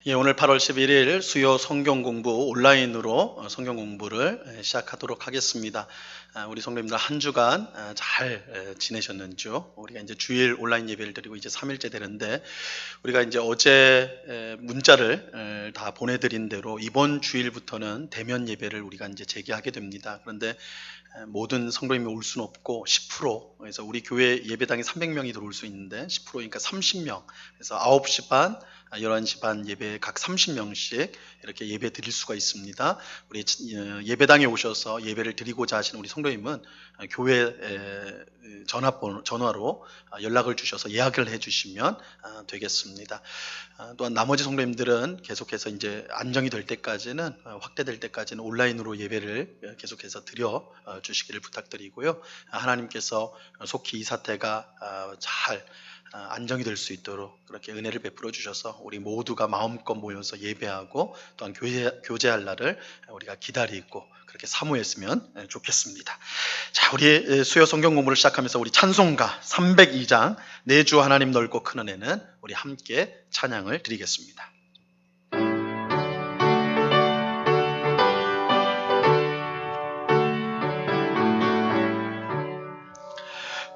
오늘 8월 11일 수요 성경 공부 온라인으로 성경 공부를 시작하도록 하겠습니다. 우리 성도님들 한 주간 잘 지내셨는지요? 우리가 이제 주일 온라인 예배를 드리고 이제 3일째 되는데 우리가 이제 어제 문자를 다 보내드린 대로 이번 주일부터는 대면 예배를 우리가 이제 재개하게 됩니다. 그런데 모든 성도님이 올 수는 없고 10%, 그래서 우리 교회 예배당에 300명이 들어올 수 있는데 10%니까 30명, 그래서 9시 반, 11시 반 예배 각 30명씩 이렇게 예배 드릴 수가 있습니다. 우리 예배당에 오셔서 예배를 드리고자 하시는 우리 성도님은 교회 전화로 연락을 주셔서 예약을 해주시면 되겠습니다. 또한 나머지 성도님들은 계속해서 이제 안정이 될 때까지는 확대될 때까지는 온라인으로 예배를 계속해서 드려 주시기를 부탁드리고요. 하나님께서 속히 이 사태가 잘 안정이 될 수 있도록 그렇게 은혜를 베풀어 주셔서 우리 모두가 마음껏 모여서 예배하고 또한 교제할 날을 우리가 기다리고 그렇게 사모했으면 좋겠습니다. 자, 우리 수요 성경 공부를 시작하면서 우리 찬송가 302장 내 주 하나님 넓고 큰 은혜는 우리 함께 찬양을 드리겠습니다.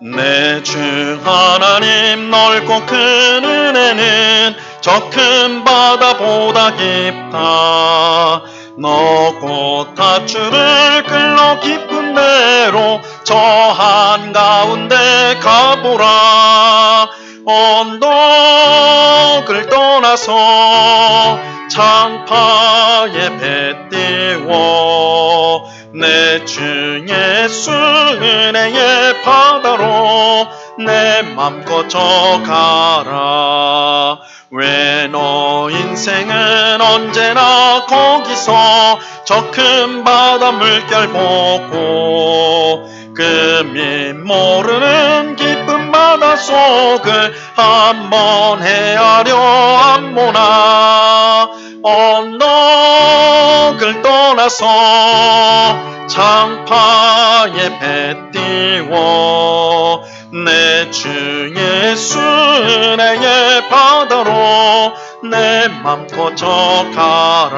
내 주 하나님 넓고 큰 은혜는 저 큰 바다보다 깊다. 너고 닷줄을 끌러 깊은 데로 저 한가운데 가보라. 언덕을 떠나서 창파에 배 띄워 내 주 예수 은혜의 바다로 내 맘껏 져가라. 왜 너 인생은 언제나 거기서 저 큰 바다 물결 보고 금이 모르는 깊은 바다 속을 한번 헤아려 안 보나. 언덕을 떠나서 창파에 배 띄워 내 주 예수 은혜의 바다로 내 맘껏 져가라.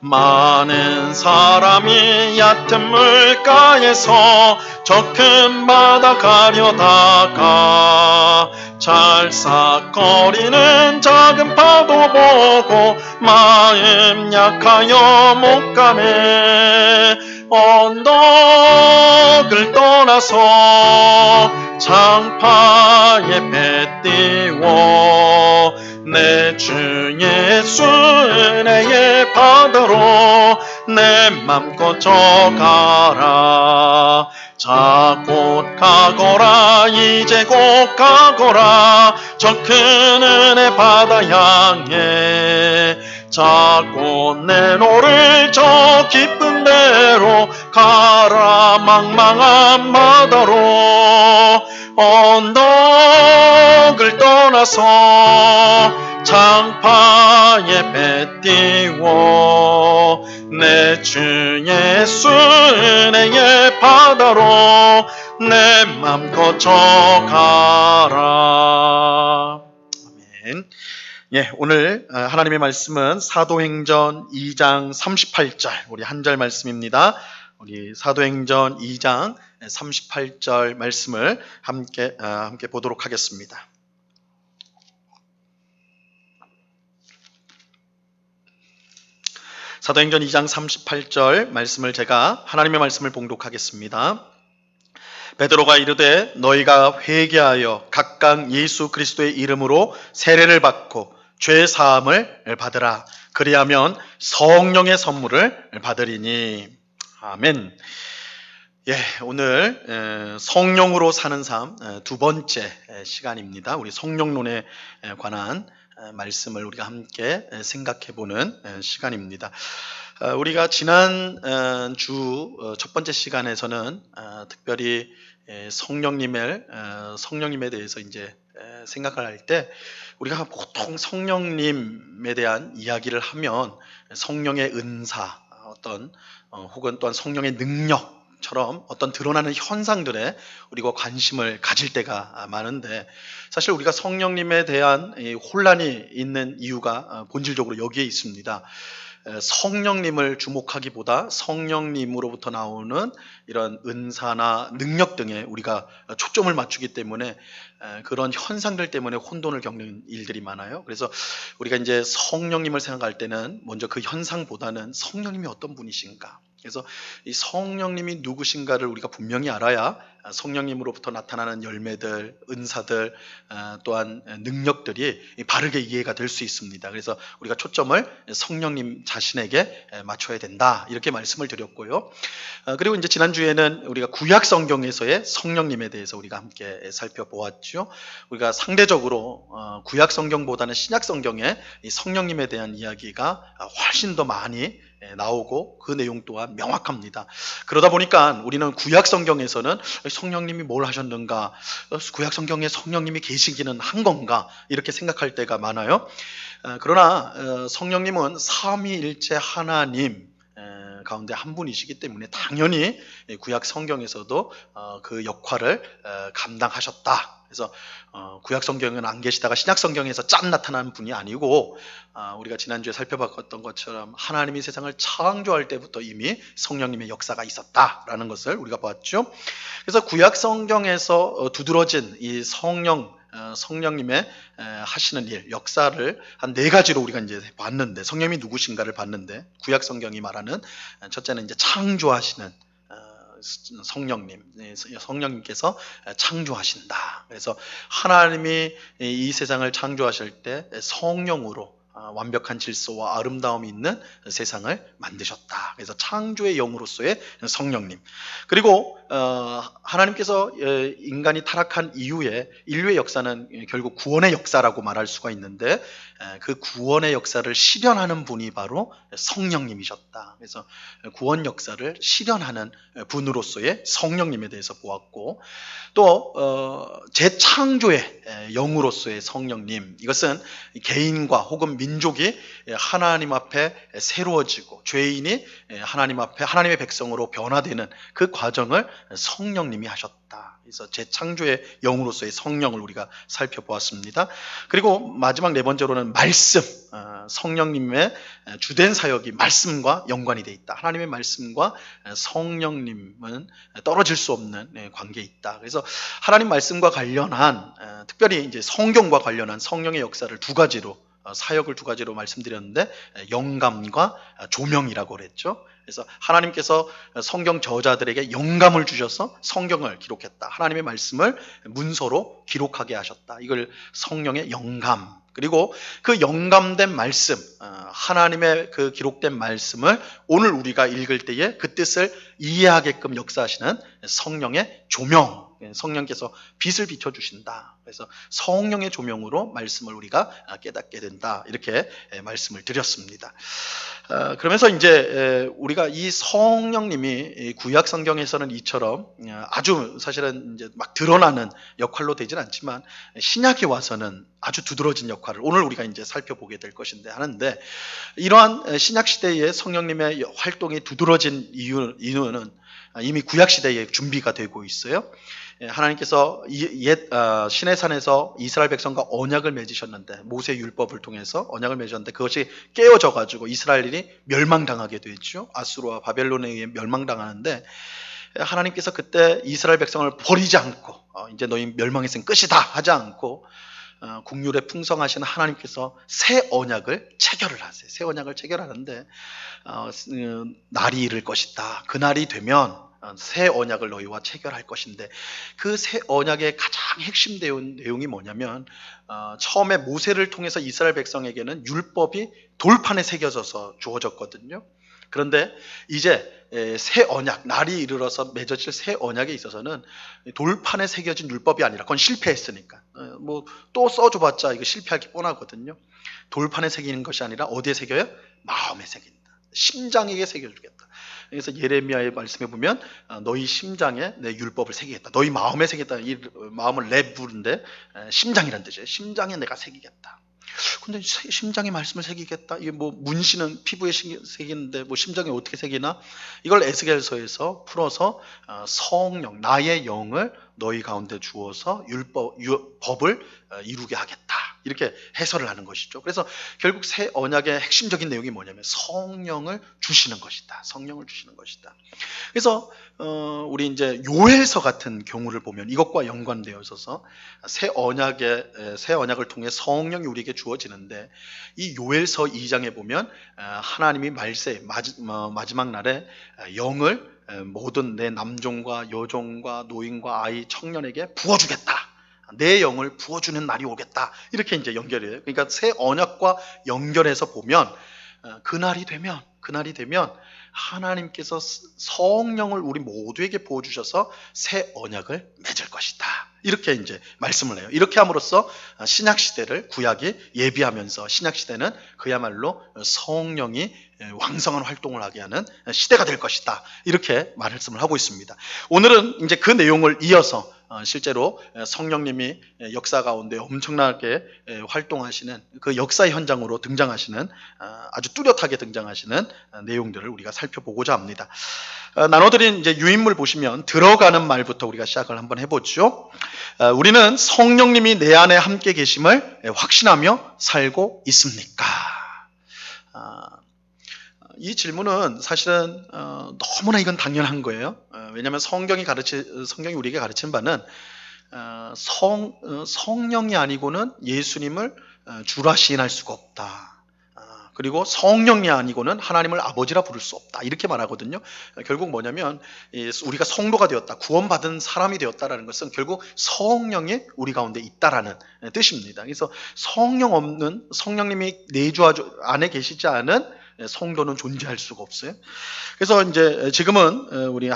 많은 사람이 얕은 물가에서 저 큰 바다 가려다가 찰싹거리는 작은 파도 보고 마음 약하여 못 가네. 언덕을 떠나서 창파에 배 띄워 내 주 예수 은혜의 바다로 내 맘껏 져가라. 자 곧 가거라. 이제 곧 가거라. 저 큰 은혜 바다 향해 자 곧 내 노를 저 깊은 데로 가라. 망망한 바다로 언덕을 떠나서 창파에 배 띄워 내 주 예수 은혜의 바다로 내 맘껏 져가라. 아멘. 오늘 하나님의 말씀은 사도행전 2장 38절 우리 한 절 말씀입니다. 우리 사도행전 2장 38절 말씀을 함께 보도록 하겠습니다. 사도행전 2장 38절 말씀을 제가 하나님의 말씀을 봉독하겠습니다. 베드로가 이르되 너희가 회개하여 각각 예수 그리스도의 이름으로 세례를 받고 죄 사함을 받으라. 그리하면 성령의 선물을 받으리니. 아멘. 오늘 성령으로 사는 삶 두 번째 시간입니다. 우리 성령론에 관한 말씀을 우리가 함께 생각해보는 시간입니다. 우리가 지난 주 첫 번째 시간에서는 특별히 성령님에 대해서 이제 생각을 할 때 우리가 보통 성령님에 대한 이야기를 하면 성령의 은사 혹은 또한 성령의 능력 처럼 어떤 드러나는 현상들에 우리가 관심을 가질 때가 많은데, 사실 우리가 성령님에 대한 이 혼란이 있는 이유가 본질적으로 여기에 있습니다. 성령님을 주목하기보다 성령님으로부터 나오는 이런 은사나 능력 등에 우리가 초점을 맞추기 때문에 그런 현상들 때문에 혼돈을 겪는 일들이 많아요. 그래서 우리가 이제 성령님을 생각할 때는 먼저 그 현상보다는 성령님이 어떤 분이신가, 그래서 이 성령님이 누구신가를 우리가 분명히 알아야 성령님으로부터 나타나는 열매들, 은사들, 또한 능력들이 바르게 이해가 될 수 있습니다. 그래서 우리가 초점을 성령님 자신에게 맞춰야 된다, 이렇게 말씀을 드렸고요. 그리고 이제 지난주에는 우리가 구약 성경에서의 성령님에 대해서 우리가 함께 살펴보았죠. 우리가 상대적으로 구약 성경보다는 신약 성경에 이 성령님에 대한 이야기가 훨씬 더 많이 나오고 그 내용 또한 명확합니다. 그러다 보니까 우리는 구약 성경에서는 성령님이 뭘 하셨는가, 구약 성경에 성령님이 계시기는 한 건가, 이렇게 생각할 때가 많아요. 그러나 성령님은 삼위일체 하나님 가운데 한 분이시기 때문에 당연히 구약 성경에서도 그 역할을 감당하셨다. 그래서 구약 성경은 안 계시다가 신약 성경에서 짠 나타난 분이 아니고, 우리가 지난주에 살펴봤던 것처럼 하나님이 세상을 창조할 때부터 이미 성령님의 역사가 있었다라는 것을 우리가 봤죠. 그래서 구약 성경에서 두드러진 이 성령님의 하시는 일, 역사를 한 4가지로 우리가 이제 봤는데, 성령님이 누구신가를 봤는데, 구약 성경이 말하는 첫째는 이제 창조하시는 성령님께서 창조하신다. 그래서 하나님이 이 세상을 창조하실 때 성령으로 완벽한 질서와 아름다움이 있는 세상을 만드셨다. 그래서 창조의 영으로서의 성령님. 그리고 하나님께서 인간이 타락한 이후에 인류의 역사는 결국 구원의 역사라고 말할 수가 있는데, 그 구원의 역사를 실현하는 분이 바로 성령님이셨다. 그래서 구원 역사를 실현하는 분으로서의 성령님에 대해서 보았고, 또 재창조의 영으로서의 성령님, 이것은 개인과 혹은 민족이 하나님 앞에 새로워지고 죄인이 하나님 앞에 하나님의 백성으로 변화되는 그 과정을 성령님이 하셨다. 그래서 재창조의 영으로서의 성령을 우리가 살펴보았습니다. 그리고 마지막 4번째로는 말씀, 성령님의 주된 사역이 말씀과 연관이 되어 있다. 하나님의 말씀과 성령님은 떨어질 수 없는 관계에 있다. 그래서 하나님 말씀과 관련한, 특별히 이제 성경과 관련한 성령의 역사를 2가지로, 사역을 2가지로 말씀드렸는데, 영감과 조명이라고 그랬죠. 그래서 하나님께서 성경 저자들에게 영감을 주셔서 성경을 기록했다. 하나님의 말씀을 문서로 기록하게 하셨다. 이걸 성령의 영감. 그리고 그 영감된 말씀, 하나님의 그 기록된 말씀을 오늘 우리가 읽을 때에 그 뜻을 이해하게끔 역사하시는 성령의 조명. 성령께서 빛을 비춰주신다. 그래서 성령의 조명으로 말씀을 우리가 깨닫게 된다. 이렇게 말씀을 드렸습니다. 그러면서 이제 우리가 이 성령님이 구약 성경에서는 이처럼 아주 사실은 이제 막 드러나는 역할로 되진 않지만, 신약에 와서는 아주 두드러진 역할을 오늘 우리가 이제 살펴보게 될 것인데 하는데, 이러한 신약 시대의 성령님의 활동이 두드러진 이유는 이미 구약 시대에 준비가 되고 있어요. 하나님께서 시내산에서 이스라엘 백성과 언약을 맺으셨는데, 모세 율법을 통해서 언약을 맺으셨는데 그것이 깨어져 가지고 이스라엘이 멸망당하게 됐죠. 아수르와 바벨론에 의해 멸망당하는데, 하나님께서 그때 이스라엘 백성을 버리지 않고 이제 너희 멸망했으니 끝이다 하지 않고, 국률에 풍성하신 하나님께서 새 언약을 체결을 하세요. 새 언약을 체결하는데, 날이 이를 것이다. 그 날이 되면 새 언약을 너희와 체결할 것인데, 그 새 언약의 가장 핵심 내용이 뭐냐면, 처음에 모세를 통해서 이스라엘 백성에게는 율법이 돌판에 새겨져서 주어졌거든요. 그런데 이제 새 언약, 날이 이르러서 맺어질 새 언약에 있어서는 돌판에 새겨진 율법이 아니라, 그건 실패했으니까 뭐 또 써줘봤자 이거 실패할 게 뻔하거든요. 돌판에 새기는 것이 아니라 어디에 새겨요? 마음에 새긴다. 심장에게 새겨주겠다. 그래서 예레미야의 말씀에 보면 너희 심장에 내 율법을 새기겠다. 너희 마음에 새기겠다. 이 마음을 레부른데 심장이란 뜻이에요. 심장에 내가 새기겠다. 근데 심장에 말씀을 새기겠다. 이게 뭐 문신은 피부에 새기는데 뭐 심장에 어떻게 새기나? 이걸 에스겔서에서 풀어서 성령, 나의 영을 너희 가운데 주어서 법을 이루게 하겠다. 이렇게 해설을 하는 것이죠. 그래서 결국 새 언약의 핵심적인 내용이 뭐냐면 성령을 주시는 것이다. 성령을 주시는 것이다. 그래서 우리 이제 요엘서 같은 경우를 보면 이것과 연관되어 있어서 새 언약을 통해 성령이 우리에게 주어지는데, 이 요엘서 2장에 보면 하나님이 마지막 날에 영을 모든 내 남종과 여종과 노인과 아이 청년에게 부어주겠다. 내 영을 부어주는 날이 오겠다. 이렇게 이제 연결이 돼요. 그러니까 새 언약과 연결해서 보면 그날이 되면 하나님께서 성령을 우리 모두에게 부어주셔서 새 언약을 맺을 것이다. 이렇게 이제 말씀을 해요. 이렇게 함으로써 신약 시대를 구약이 예비하면서 신약 시대는 그야말로 성령이 왕성한 활동을 하게 하는 시대가 될 것이다. 이렇게 말씀을 하고 있습니다. 오늘은 이제 그 내용을 이어서 실제로 성령님이 역사 가운데 엄청나게 활동하시는 그 역사의 현장으로 등장하시는, 아주 뚜렷하게 등장하시는 내용들을 우리가 살펴보고자 합니다. 나눠드린 이제 유인물 보시면 들어가는 말부터 우리가 시작을 한번 해보죠. 우리는 성령님이 내 안에 함께 계심을 확신하며 살고 있습니까? 이 질문은 사실은 너무나 이건 당연한 거예요. 왜냐하면 성경이 우리에게 가르치는 바는 성령이 아니고는 예수님을 주라 시인할 수가 없다. 그리고 성령이 아니고는 하나님을 아버지라 부를 수 없다. 이렇게 말하거든요. 결국 뭐냐면 우리가 성도가 되었다, 구원받은 사람이 되었다라는 것은 결국 성령이 우리 가운데 있다라는 뜻입니다. 그래서 성령님이 내주 안에 계시지 않은 성도는 존재할 수가 없어요. 그래서 이제 지금은 우리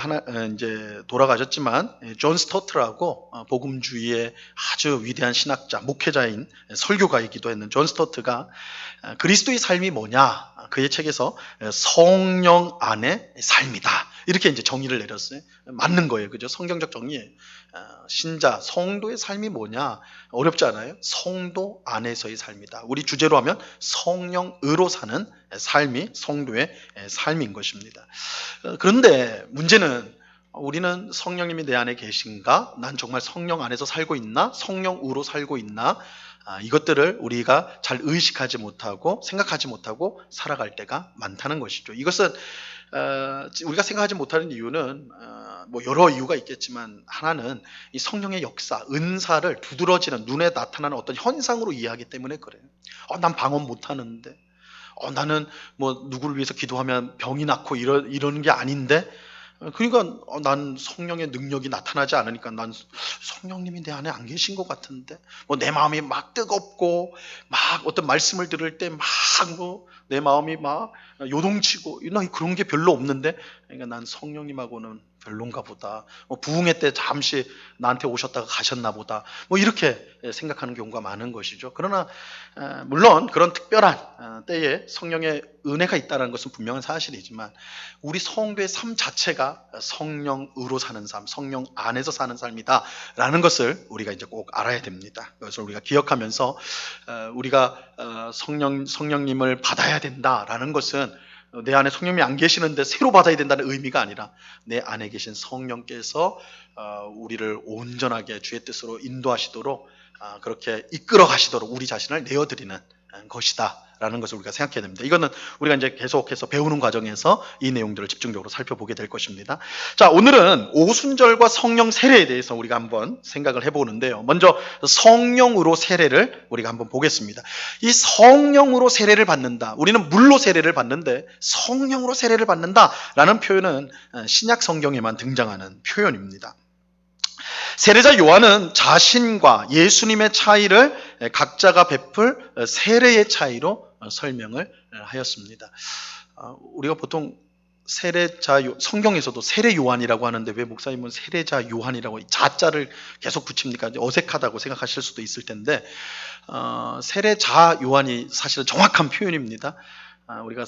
이제 돌아가셨지만 존 스토트라고 복음주의의 아주 위대한 신학자, 목회자인 설교가이기도 했는 존 스토트가 그리스도의 삶이 뭐냐, 그의 책에서 성령 안의 삶이다. 이렇게 이제 정의를 내렸어요. 맞는 거예요. 그죠? 성경적 정의예요. 신자, 성도의 삶이 뭐냐? 어렵지 않아요? 성도 안에서의 삶이다. 우리 주제로 하면 성령으로 사는 삶이 성도의 삶인 것입니다. 그런데 문제는 우리는 성령님이 내 안에 계신가? 난 정말 성령 안에서 살고 있나? 성령으로 살고 있나? 이것들을 우리가 잘 의식하지 못하고 생각하지 못하고 살아갈 때가 많다는 것이죠. 이것은 우리가 생각하지 못하는 이유는 뭐 여러 이유가 있겠지만, 하나는 이 성령의 역사, 은사를 두드러지는 눈에 나타나는 어떤 현상으로 이해하기 때문에 그래요. 난 방언 못하는데, 나는 뭐 누구를 위해서 기도하면 병이 낫고 이러는 게 아닌데, 그러니까 난 성령의 능력이 나타나지 않으니까 난 성령님이 내 안에 안 계신 것 같은데, 뭐 내 마음이 막 뜨겁고 막 어떤 말씀을 들을 때 막 뭐 내 마음이 막 요동치고, 나 그런 게 별로 없는데, 그러니까 난 성령님하고는 별론가 보다. 부흥회 때 잠시 나한테 오셨다가 가셨나 보다. 뭐 이렇게 생각하는 경우가 많은 것이죠. 그러나 물론 그런 특별한 때에 성령의 은혜가 있다는 것은 분명한 사실이지만, 우리 성도의 삶 자체가 성령으로 사는 삶, 성령 안에서 사는 삶이다 라는 것을 우리가 이제 꼭 알아야 됩니다. 그것을 우리가 기억하면서 우리가 성령님을 받아야 된다라는 것은 내 안에 성령님이 안 계시는데 새로 받아야 된다는 의미가 아니라, 내 안에 계신 성령께서 우리를 온전하게 주의 뜻으로 인도하시도록, 그렇게 이끌어 가시도록 우리 자신을 내어드리는 것이다 라는 것을 우리가 생각해야 됩니다. 이거는 우리가 이제 계속해서 배우는 과정에서 이 내용들을 집중적으로 살펴보게 될 것입니다. 자, 오늘은 오순절과 성령 세례에 대해서 우리가 한번 생각을 해보는데요. 먼저 성령으로 세례를 우리가 한번 보겠습니다. 이 성령으로 세례를 받는다, 우리는 물로 세례를 받는데 성령으로 세례를 받는다 라는 표현은 신약 성경에만 등장하는 표현입니다. 세례자 요한은 자신과 예수님의 차이를 각자가 베풀 세례의 차이로 설명을 하였습니다. 우리가 보통 성경에서도 세례 요한이라고 하는데 왜 목사님은 세례자 요한이라고 자자를 계속 붙입니까? 어색하다고 생각하실 수도 있을 텐데, 세례자 요한이 사실은 정확한 표현입니다. 우리가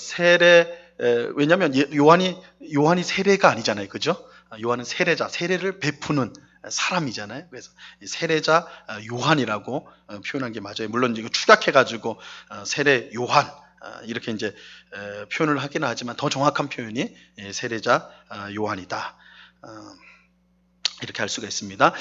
왜냐하면 요한이 세례가 아니잖아요, 그죠? 요한은 세례자, 세례를 베푸는 사람이잖아요. 그래서 세례자 요한이라고 표현한 게 맞아요. 물론 이거 축약해가지고 세례 요한 이렇게 이제 표현을 하기는 하지만 더 정확한 표현이 세례자 요한이다. 이렇게 할 수가 있습니다.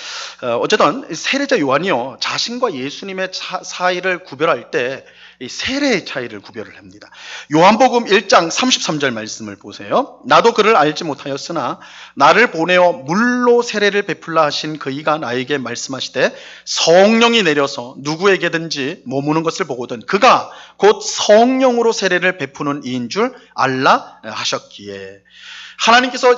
어쨌든 세례자 요한이요, 자신과 예수님의 사이를 구별할 때 이 세례의 차이를 구별을 합니다. 요한복음 1장 33절 말씀을 보세요. 나도 그를 알지 못하였으나 나를 보내어 물로 세례를 베풀라 하신 그이가 나에게 말씀하시되 성령이 내려서 누구에게든지 머무는 것을 보거든 그가 곧 성령으로 세례를 베푸는 이인 줄 알라 하셨기에, 하나님께서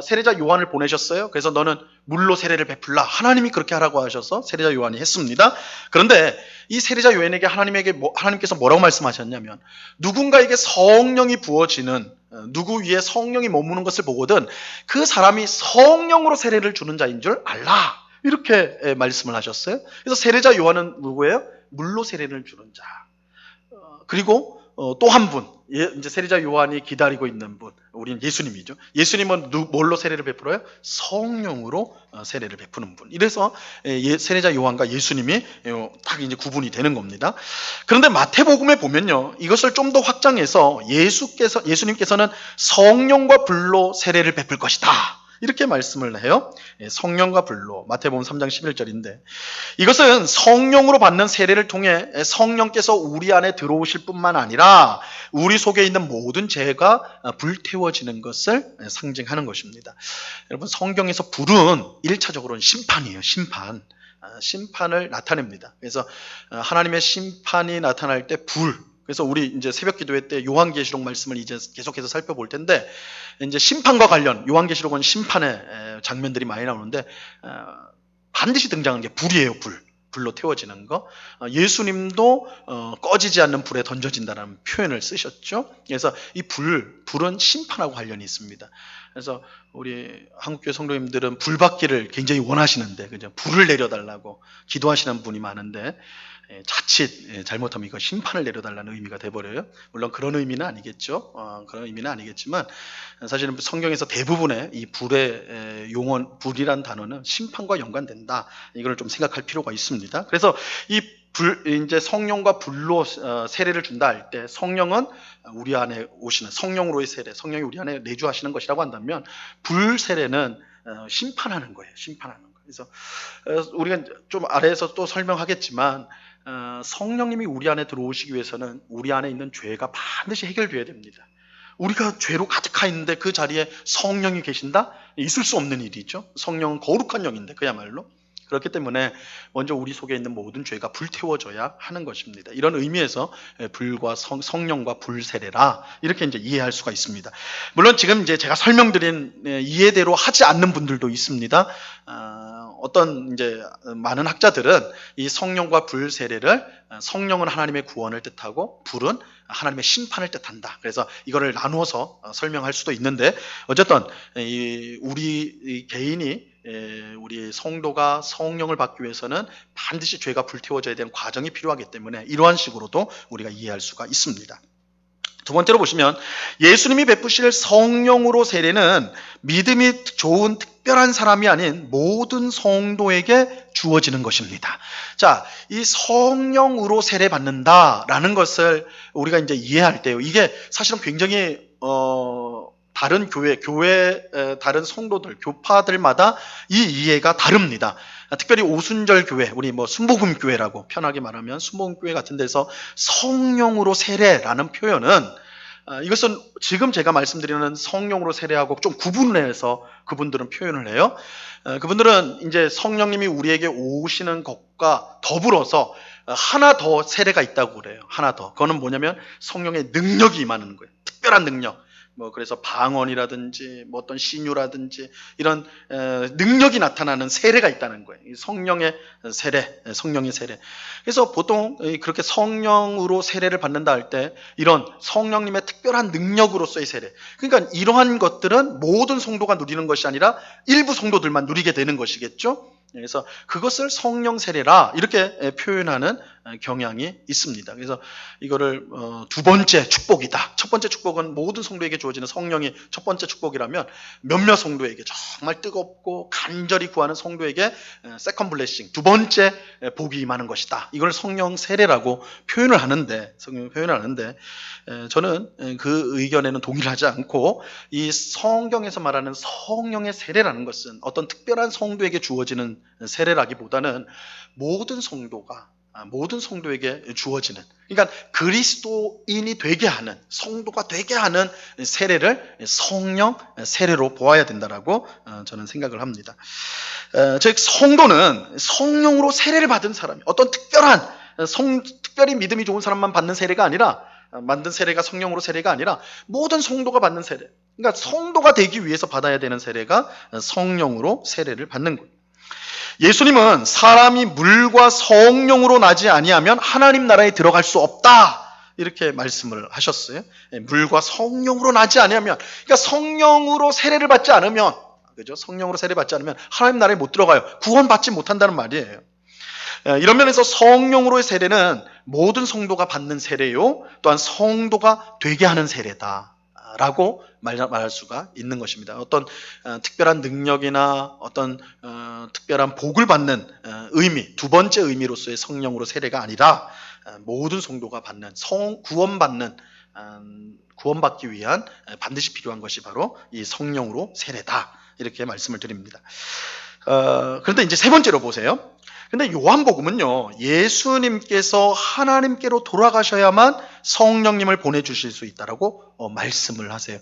세례자 요한을 보내셨어요. 그래서 너는 물로 세례를 베풀라, 하나님이 그렇게 하라고 하셔서 세례자 요한이 했습니다. 그런데 이 세례자 요한에게 하나님께서 뭐라고 말씀하셨냐면, 누군가에게 성령이 부어지는, 누구 위에 성령이 머무는 것을 보거든 그 사람이 성령으로 세례를 주는 자인 줄 알라, 이렇게 말씀을 하셨어요. 그래서 세례자 요한은 누구예요? 물로 세례를 주는 자. 그리고 또 한 분, 이제 세례자 요한이 기다리고 있는 분, 우리는 예수님이죠. 예수님은 뭘로 세례를 베풀어요? 성령으로 세례를 베푸는 분. 이래서 세례자 요한과 예수님이 딱 이제 구분이 되는 겁니다. 그런데 마태복음에 보면요, 이것을 좀 더 확장해서 예수님께서는 성령과 불로 세례를 베풀 것이다, 이렇게 말씀을 해요. 성령과 불로, 마태복음 3장 11절인데, 이것은 성령으로 받는 세례를 통해 성령께서 우리 안에 들어오실 뿐만 아니라 우리 속에 있는 모든 죄가 불태워지는 것을 상징하는 것입니다. 여러분, 성경에서 불은 1차적으로는 심판이에요. 심판을 나타냅니다. 그래서 하나님의 심판이 나타날 때 불, 그래서 우리 이제 새벽 기도회 때 요한계시록 말씀을 이제 계속해서 살펴볼 텐데, 이제 심판과 관련, 요한계시록은 심판의 장면들이 많이 나오는데 반드시 등장하는 게 불이에요. 불로 태워지는 거. 예수님도 꺼지지 않는 불에 던져진다는 표현을 쓰셨죠. 그래서 이 불은 심판하고 관련이 있습니다. 그래서 우리 한국교회 성도님들은 불 받기를 굉장히 원하시는데, 그죠? 불을 내려달라고 기도하시는 분이 많은데, 자칫 잘못하면 이거 심판을 내려달라는 의미가 돼버려요. 물론 그런 의미는 아니겠죠. 그런 의미는 아니겠지만 사실은 성경에서 대부분의 이 불의 용언, 불이란 단어는 심판과 연관된다. 이걸 좀 생각할 필요가 있습니다. 그래서 이제 성령과 불로 세례를 준다 할 때, 성령은 우리 안에 오시는 성령으로의 세례, 성령이 우리 안에 내주하시는 것이라고 한다면, 불 세례는 심판하는 거예요. 심판하는 거예요. 그래서 우리가 좀 아래에서 또 설명하겠지만, 성령님이 우리 안에 들어오시기 위해서는 우리 안에 있는 죄가 반드시 해결되어야 됩니다. 우리가 죄로 가득하 있는데 그 자리에 성령이 계신다? 있을 수 없는 일이죠. 성령은 거룩한 영인데, 그야말로. 그렇기 때문에 먼저 우리 속에 있는 모든 죄가 불태워져야 하는 것입니다. 이런 의미에서 불과 성령과 불 세례라, 이렇게 이제 이해할 수가 있습니다. 물론 지금 이제 제가 설명드린 이해대로 하지 않는 분들도 있습니다. 어떤 이제 많은 학자들은 이 성령과 불 세례를, 성령은 하나님의 구원을 뜻하고 불은 하나님의 심판을 뜻한다. 그래서 이거를 나누어서 설명할 수도 있는데, 어쨌든 우리 개인이, 우리 성도가 성령을 받기 위해서는 반드시 죄가 불태워져야 되는 과정이 필요하기 때문에 이러한 식으로도 우리가 이해할 수가 있습니다. 두 번째로 보시면, 예수님이 베푸실 성령으로 세례는 믿음이 좋은 특별한 사람이 아닌 모든 성도에게 주어지는 것입니다. 자, 이 성령으로 세례 받는다라는 것을 우리가 이제 이해할 때요, 이게 사실은 굉장히 다른 다른 성도들, 교파들마다 이 이해가 다릅니다. 특별히 오순절 교회, 우리 순복음 교회라고 편하게 말하면 순복음 교회 같은 데서 성령으로 세례라는 표현은, 이것은 지금 제가 말씀드리는 성령으로 세례하고 좀 구분을 해서 그분들은 표현을 해요. 그분들은 이제 성령님이 우리에게 오시는 것과 더불어서 하나 더 세례가 있다고 그래요. 하나 더. 그거는 뭐냐면 성령의 능력이 임하는 거예요. 특별한 능력. 그래서 방언이라든지 어떤 신유라든지 이런 능력이 나타나는 세례가 있다는 거예요. 성령의 세례. 그래서 보통 그렇게 성령으로 세례를 받는다 할 때 이런 성령님의 특별한 능력으로서의 세례. 그러니까 이러한 것들은 모든 성도가 누리는 것이 아니라 일부 성도들만 누리게 되는 것이겠죠. 그래서 그것을 성령 세례라 이렇게 표현하는 경향이 있습니다. 그래서 이거를 두 번째 축복이다. 첫 번째 축복은 모든 성도에게 주어지는 성령이 첫 번째 축복이라면 몇몇 성도에게 정말 뜨겁고 간절히 구하는 성도에게 세컨 블레싱, 두 번째 복이 임하는 것이다. 이걸 성령 세례라고 표현을 하는데 저는 그 의견에는 동의를 하지 않고 이 성경에서 말하는 성령의 세례라는 것은 어떤 특별한 성도에게 주어지는 세례라기보다는 모든 성도에게 주어지는, 그러니까 그리스도인이 되게 하는, 성도가 되게 하는 세례를 성령 세례로 보아야 된다라고 저는 생각을 합니다. 즉 성도는 성령으로 세례를 받은 사람이 어떤 특별히 믿음이 좋은 사람만 받는 세례가 아니라, 만든 세례가 성령으로 세례가 아니라 모든 성도가 받는 세례, 그러니까 성도가 되기 위해서 받아야 되는 세례가 성령으로 세례를 받는 거예요. 예수님은 사람이 물과 성령으로 나지 아니하면 하나님 나라에 들어갈 수 없다, 이렇게 말씀을 하셨어요. 물과 성령으로 나지 아니하면, 그러니까 성령으로 세례를 받지 않으면, 그죠? 성령으로 세례 받지 않으면 하나님 나라에 못 들어가요. 구원받지 못한다는 말이에요. 이런 면에서 성령으로의 세례는 모든 성도가 받는 세례요, 또한 성도가 되게 하는 세례다라고 말할 수가 있는 것입니다. 어떤 특별한 능력이나 어떤 특별한 복을 받는 의미, 두 번째 의미로서의 성령으로 세례가 아니라 모든 성도가 받는 구원받기 위한 반드시 필요한 것이 바로 이 성령으로 세례다, 이렇게 말씀을 드립니다. 그런데 이제 세 번째로 보세요. 근데 요한복음은요, 예수님께서 하나님께로 돌아가셔야만 성령님을 보내주실 수 있다라고 말씀을 하세요.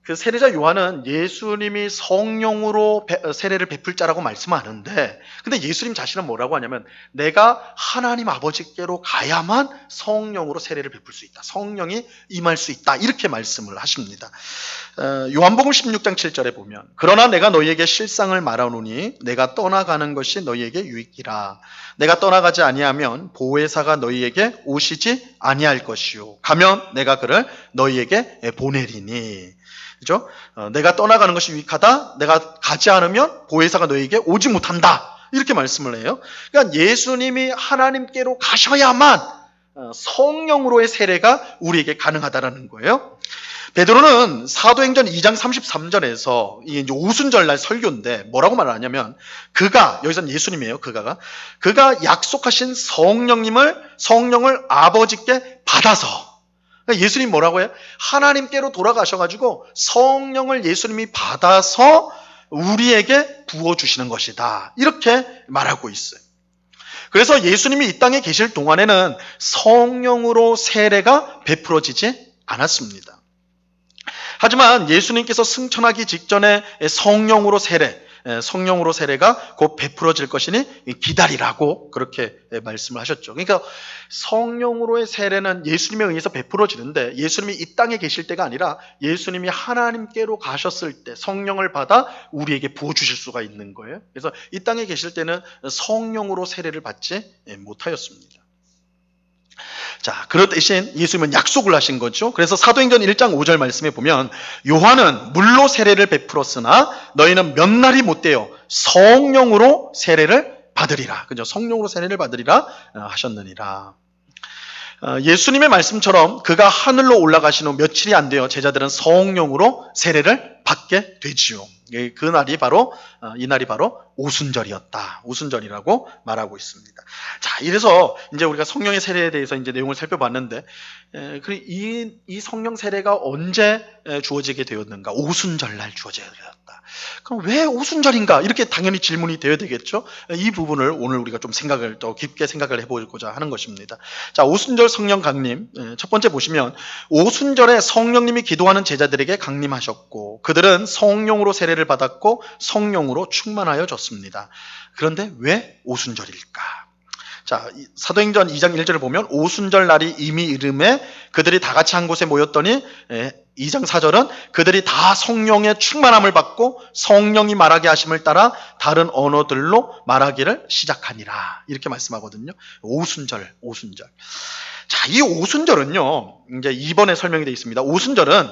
그 세례자 요한은 예수님이 성령으로 세례를 베풀 자라고 말씀하는데, 근데 예수님 자신은 뭐라고 하냐면 내가 하나님 아버지께로 가야만 성령으로 세례를 베풀 수 있다, 성령이 임할 수 있다, 이렇게 말씀을 하십니다. 요한복음 16장 7절에 보면 그러나 내가 너희에게 실상을 말하노니 내가 떠나가는 것이 너희에게 유익이라. 내가 떠나가지 아니하면 보혜사가 너희에게 오시지 아니할 것이요 가면 내가 그를 너희에게 보내리니. 그죠? 내가 떠나가는 것이 유익하다. 내가 가지 않으면 보혜사가 너희에게 오지 못한다, 이렇게 말씀을 해요. 그러니까 예수님이 하나님께로 가셔야만 성령으로의 세례가 우리에게 가능하다라는 거예요. 베드로는 사도행전 2장 33절에서 이제 오순절날 설교인데 뭐라고 말하냐면, 여기서는 예수님이에요. 그가 약속하신 성령을 아버지께 받아서, 예수님 뭐라고 해요? 하나님께로 돌아가셔가지고 성령을 예수님이 받아서 우리에게 부어주시는 것이다, 이렇게 말하고 있어요. 그래서 예수님이 이 땅에 계실 동안에는 성령으로 세례가 베풀어지지 않았습니다. 하지만 예수님께서 승천하기 직전에 성령으로 세례가 곧 베풀어질 것이니 기다리라고 그렇게 말씀을 하셨죠. 그러니까 성령으로의 세례는 예수님에 의해서 베풀어지는데, 예수님이 이 땅에 계실 때가 아니라 예수님이 하나님께로 가셨을 때 성령을 받아 우리에게 부어주실 수가 있는 거예요. 그래서 이 땅에 계실 때는 성령으로 세례를 받지 못하였습니다. 자, 그럴 대신 예수님은 약속을 하신 거죠. 그래서 사도행전 1장 5절 말씀에 보면 요한은 물로 세례를 베풀었으나 너희는 몇 날이 못되어 성령으로 세례를 받으리라. 그죠? 성령으로 세례를 받으리라 하셨느니라. 예수님의 말씀처럼 그가 하늘로 올라가신 후 며칠이 안 되어 제자들은 성령으로 세례를 받게 되지요. 이 날이 바로 오순절이라고 말하고 있습니다. 자, 이래서 이제 우리가 성령의 세례에 대해서 이제 내용을 살펴봤는데, 이 성령 세례가 언제 주어지게 되었는가? 오순절날 주어져야 되었다. 그럼 왜 오순절인가? 이렇게 당연히 질문이 되어야 되겠죠. 이 부분을 오늘 우리가 좀 더 깊게 생각을 해보고자 하는 것입니다. 자, 오순절 성령 강림, 첫 번째 보시면 오순절에 성령님이 기도하는 제자들에게 강림하셨고 그들은 성령으로 세례를 받았고 성령으로 충만하여 졌습니다. 그런데 왜 오순절일까? 자, 사도행전 2장 1절을 보면 오순절 날이 이미 이름에 그들이 다 같이 한 곳에 모였더니 2장 4절은 그들이 다 성령의 충만함을 받고 성령이 말하게 하심을 따라 다른 언어들로 말하기를 시작하니라, 이렇게 말씀하거든요. 오순절. 자, 이 오순절은요, 이제 2번에 설명이 되어 있습니다. 오순절은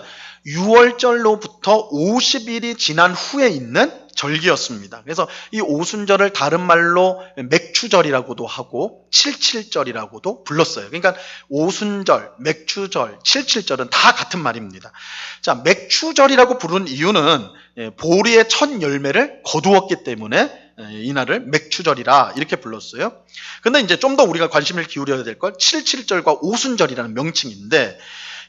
6월절로부터 50일이 지난 후에 있는 절기였습니다. 그래서 이 오순절을 다른 말로 맥추절이라고도 하고 칠칠절이라고도 불렀어요. 그러니까 오순절, 맥추절, 칠칠절은 다 같은 말입니다. 자, 맥추절이라고 부르는 이유는 보리의 첫 열매를 거두었기 때문에 이날을 맥추절이라 이렇게 불렀어요. 근데 이제 좀 더 우리가 관심을 기울여야 될 걸 칠칠절과 오순절이라는 명칭인데,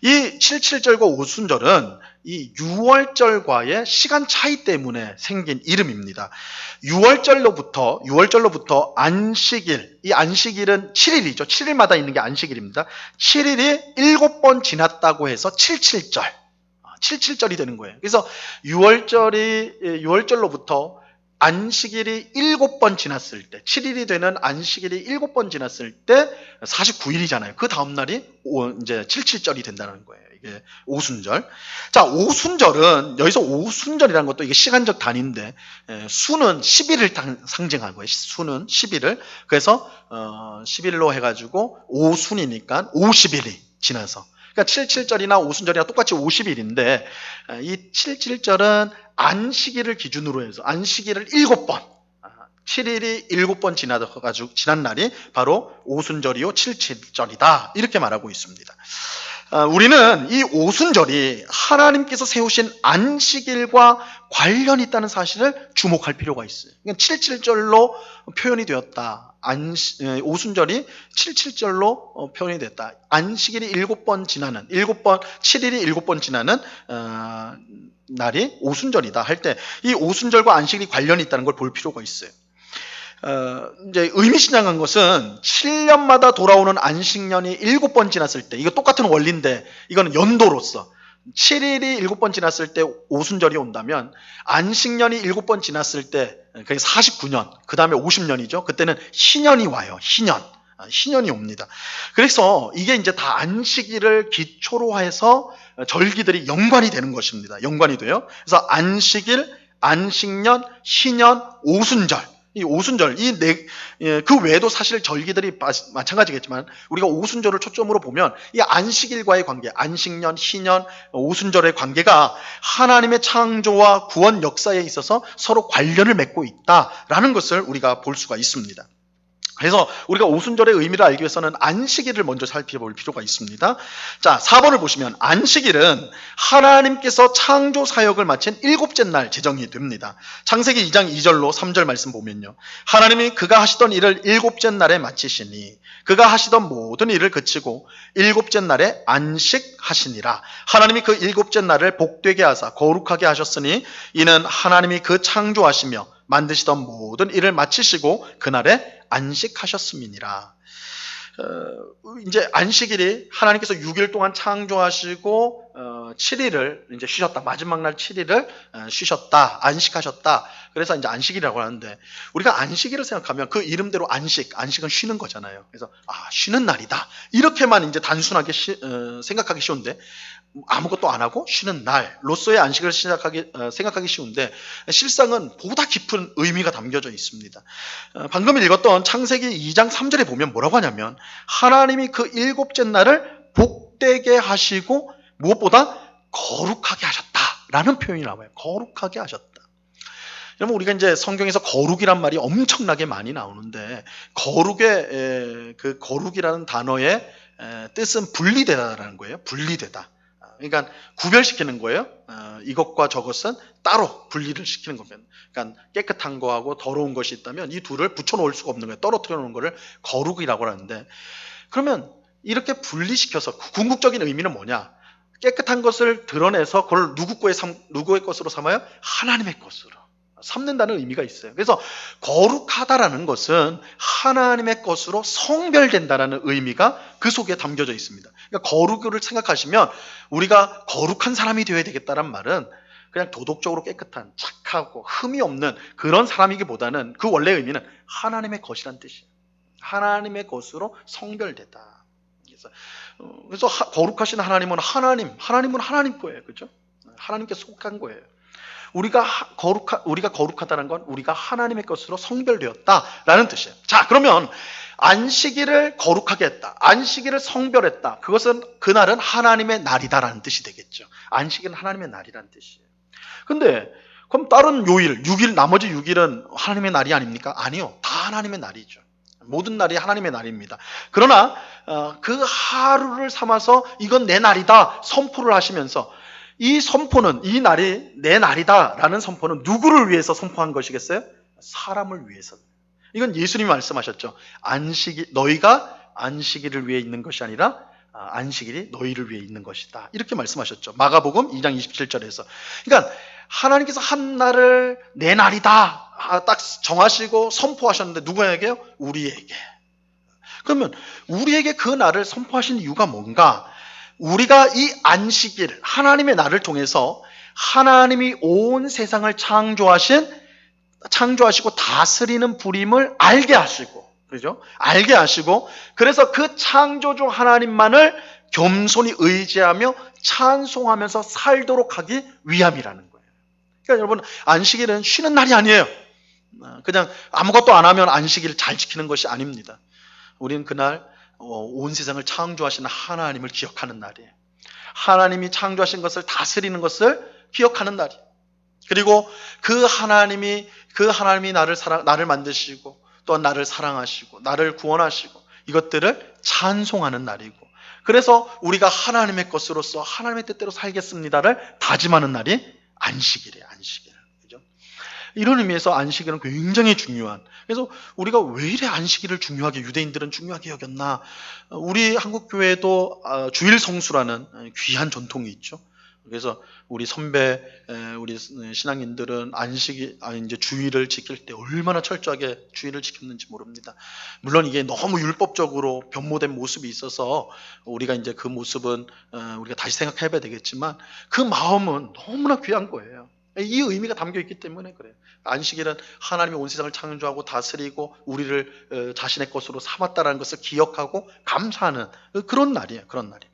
이 칠칠절과 오순절은 이 6월절과의 시간 차이 때문에 생긴 이름입니다. 6월절로부터 안식일, 이 안식일은 7일이죠. 7일마다 있는 게 안식일입니다. 7일이 7번 지났다고 해서 칠칠절, 칠칠절이 되는 거예요. 그래서 6월절로부터 안식일이 7번 지났을 때, 7일이 되는 안식일이 7번 지났을 때 49일이잖아요. 그 다음 날이 이제 칠칠절이 된다는 거예요. 이게 오순절. 자, 오순절은 여기서 오순절이라는 것도 이게 시간적 단위인데, 수는 10일을 상징하는 거예요. 수는 10일을. 그래서 10일로 해가지고 오순이니까 50일이 지나서. 그러니까 칠칠절이나 오순절이나 똑같이 50일인데, 이 칠칠절은 안식일을 기준으로 해서 안식일을 7번, 7일이 7번 지나가지고 지난 날이 바로 오순절이요 칠칠절이다, 이렇게 말하고 있습니다. 우리는 이 오순절이 하나님께서 세우신 안식일과 관련이 있다는 사실을 주목할 필요가 있어요. 그러니까 칠칠절로 표현이 되었다. 오순절이 칠칠절로 표현이 됐다. 안식일이 7번 지나는, 7일이 7번 지나는 날이 오순절이다 할 때 이 오순절과 안식일이 관련이 있다는 걸 볼 필요가 있어요. 이제 의미심장한 것은 7년마다 돌아오는 안식년이 7번 지났을 때, 이거 똑같은 원리인데 이거는 연도로서 7일이 7번 지났을 때 오순절이 온다면, 안식년이 7번 지났을 때 그게 49년, 그 다음에 50년이죠. 그때는 희년이 와요. 희년이 옵니다. 그래서 이게 이제 다 안식일을 기초로 해서 절기들이 연관이 되는 것입니다. 연관이 돼요. 그래서 안식일, 안식년, 희년, 오순절, 이 오순절, 그 외에도 사실 절기들이 마찬가지겠지만, 우리가 오순절을 초점으로 보면 이 안식일과의 관계, 안식년, 희년, 오순절의 관계가 하나님의 창조와 구원 역사에 있어서 서로 관련을 맺고 있다라는 것을 우리가 볼 수가 있습니다. 그래서 우리가 오순절의 의미를 알기 위해서는 안식일을 먼저 살펴볼 필요가 있습니다. 자, 4번을 보시면 안식일은 하나님께서 창조 사역을 마친 7째 날 제정이 됩니다. 창세기 2장 2절로 3절 말씀 보면요, 하나님이 그가 하시던 일을 7째 날에 마치시니 그가 하시던 모든 일을 그치고 7째 날에 안식하시니라. 하나님이 그 7째 날을 복되게 하사 거룩하게 하셨으니 이는 하나님이 그 창조하시며 만드시던 모든 일을 마치시고 그날에 안식하셨음이니라. 이제 안식일이 하나님께서 6일 동안 창조하시고 7일을 이제 쉬셨다. 마지막 날 7일을 쉬셨다. 안식하셨다. 그래서 이제 안식일이라고 하는데, 우리가 안식일을 생각하면 그 이름대로 안식은 쉬는 거잖아요. 그래서 쉬는 날이다, 이렇게만 이제 단순하게 생각하기 쉬운데, 아무것도 안 하고 쉬는 날로서의 안식을 생각하기 쉬운데, 실상은 보다 깊은 의미가 담겨져 있습니다. 방금 읽었던 창세기 2장 3절에 보면 뭐라고 하냐면, 하나님이 그 7째 날을 복되게 하시고 무엇보다 거룩하게 하셨다라는 표현이 나와요. 거룩하게 하셨다. 여러분, 우리가 이제 성경에서 거룩이란 말이 엄청나게 많이 나오는데, 그 거룩이라는 단어의 뜻은 분리되다라는 거예요. 분리되다. 그러니까 구별시키는 거예요. 이것과 저것은 따로 분리를 시키는 겁니다. 그러니까 깨끗한 거하고 더러운 것이 있다면 이 둘을 붙여놓을 수가 없는 거예요. 떨어뜨려 놓은 거를 거룩이라고 하는데, 그러면 이렇게 분리시켜서 궁극적인 의미는 뭐냐? 깨끗한 것을 드러내서 그걸 누구의 것으로 삼아요? 하나님의 것으로 삼는다는 의미가 있어요. 그래서 거룩하다라는 것은 하나님의 것으로 성별된다라는 의미가 그 속에 담겨져 있습니다. 그러니까 거룩을 생각하시면, 우리가 거룩한 사람이 되어야 되겠다는 말은 그냥 도덕적으로 깨끗한, 착하고 흠이 없는 그런 사람이기보다는 그 원래 의미는 하나님의 것이란 뜻이에요. 하나님의 것으로 성별되다. 그래서 거룩하신 하나님은 하나님 거예요. 그렇죠? 하나님께 속한 거예요. 우리가 거룩하다는 건 우리가 하나님의 것으로 성별되었다라는 뜻이에요. 자, 그러면 안식일을 거룩하게 했다. 안식일을 성별했다. 그날은 하나님의 날이다라는 뜻이 되겠죠. 안식일은 하나님의 날이라는 뜻이에요. 근데 그럼 다른 요일, 6일, 나머지 6일은 하나님의 날이 아닙니까? 아니요. 다 하나님의 날이죠. 모든 날이 하나님의 날입니다. 그러나 그 하루를 삼아서 이건 내 날이다 선포를 하시면서 이 선포는, 이 날이 내 날이다라는 선포는 누구를 위해서 선포한 것이겠어요? 사람을 위해서. 이건 예수님이 말씀하셨죠. 너희가 안식일을 위해 있는 것이 아니라 안식일이 너희를 위해 있는 것이다. 이렇게 말씀하셨죠. 마가복음 2장 27절에서. 그러니까 하나님께서 한 날을 내 날이다 딱 정하시고 선포하셨는데 누구에게요? 우리에게. 그러면 우리에게 그 날을 선포하신 이유가 뭔가? 우리가 이 안식일, 하나님의 날을 통해서 하나님이 온 세상을 창조하시고 다스리는 분임을 알게 하시고, 그죠? 알게 하시고, 그래서 그 창조주 하나님만을 겸손히 의지하며 찬송하면서 살도록 하기 위함이라는 거예요. 그러니까 여러분, 안식일은 쉬는 날이 아니에요. 그냥 아무것도 안 하면 안식일을 잘 지키는 것이 아닙니다. 우리는 그날 온 세상을 창조하시는 하나님을 기억하는 날이에요. 하나님이 창조하신 것을 다스리는 것을 기억하는 날이에요. 그리고 그 하나님이 나를 만드시고 또 나를 사랑하시고 나를 구원하시고 이것들을 찬송하는 날이고, 그래서 우리가 하나님의 것으로서 하나님의 뜻대로 살겠습니다를 다짐하는 날이 안식일이에요. 안식일. 그죠? 이런 의미에서 안식일은 굉장히 중요한, 그래서 우리가 왜 이래 안식일을 중요하게, 유대인들은 중요하게 여겼나? 우리 한국교회도 주일 성수라는 귀한 전통이 있죠. 그래서 우리 우리 신앙인들은 이제 주일을 지킬 때 얼마나 철저하게 주일을 지켰는지 모릅니다. 물론 이게 너무 율법적으로 변모된 모습이 있어서 우리가 이제 그 모습은 우리가 다시 생각해봐야 되겠지만 그 마음은 너무나 귀한 거예요. 이 의미가 담겨 있기 때문에 그래요. 안식일은 하나님이 온 세상을 창조하고 다스리고 우리를 자신의 것으로 삼았다는 것을 기억하고 감사하는 그런 날이에요. 그런 날이에요.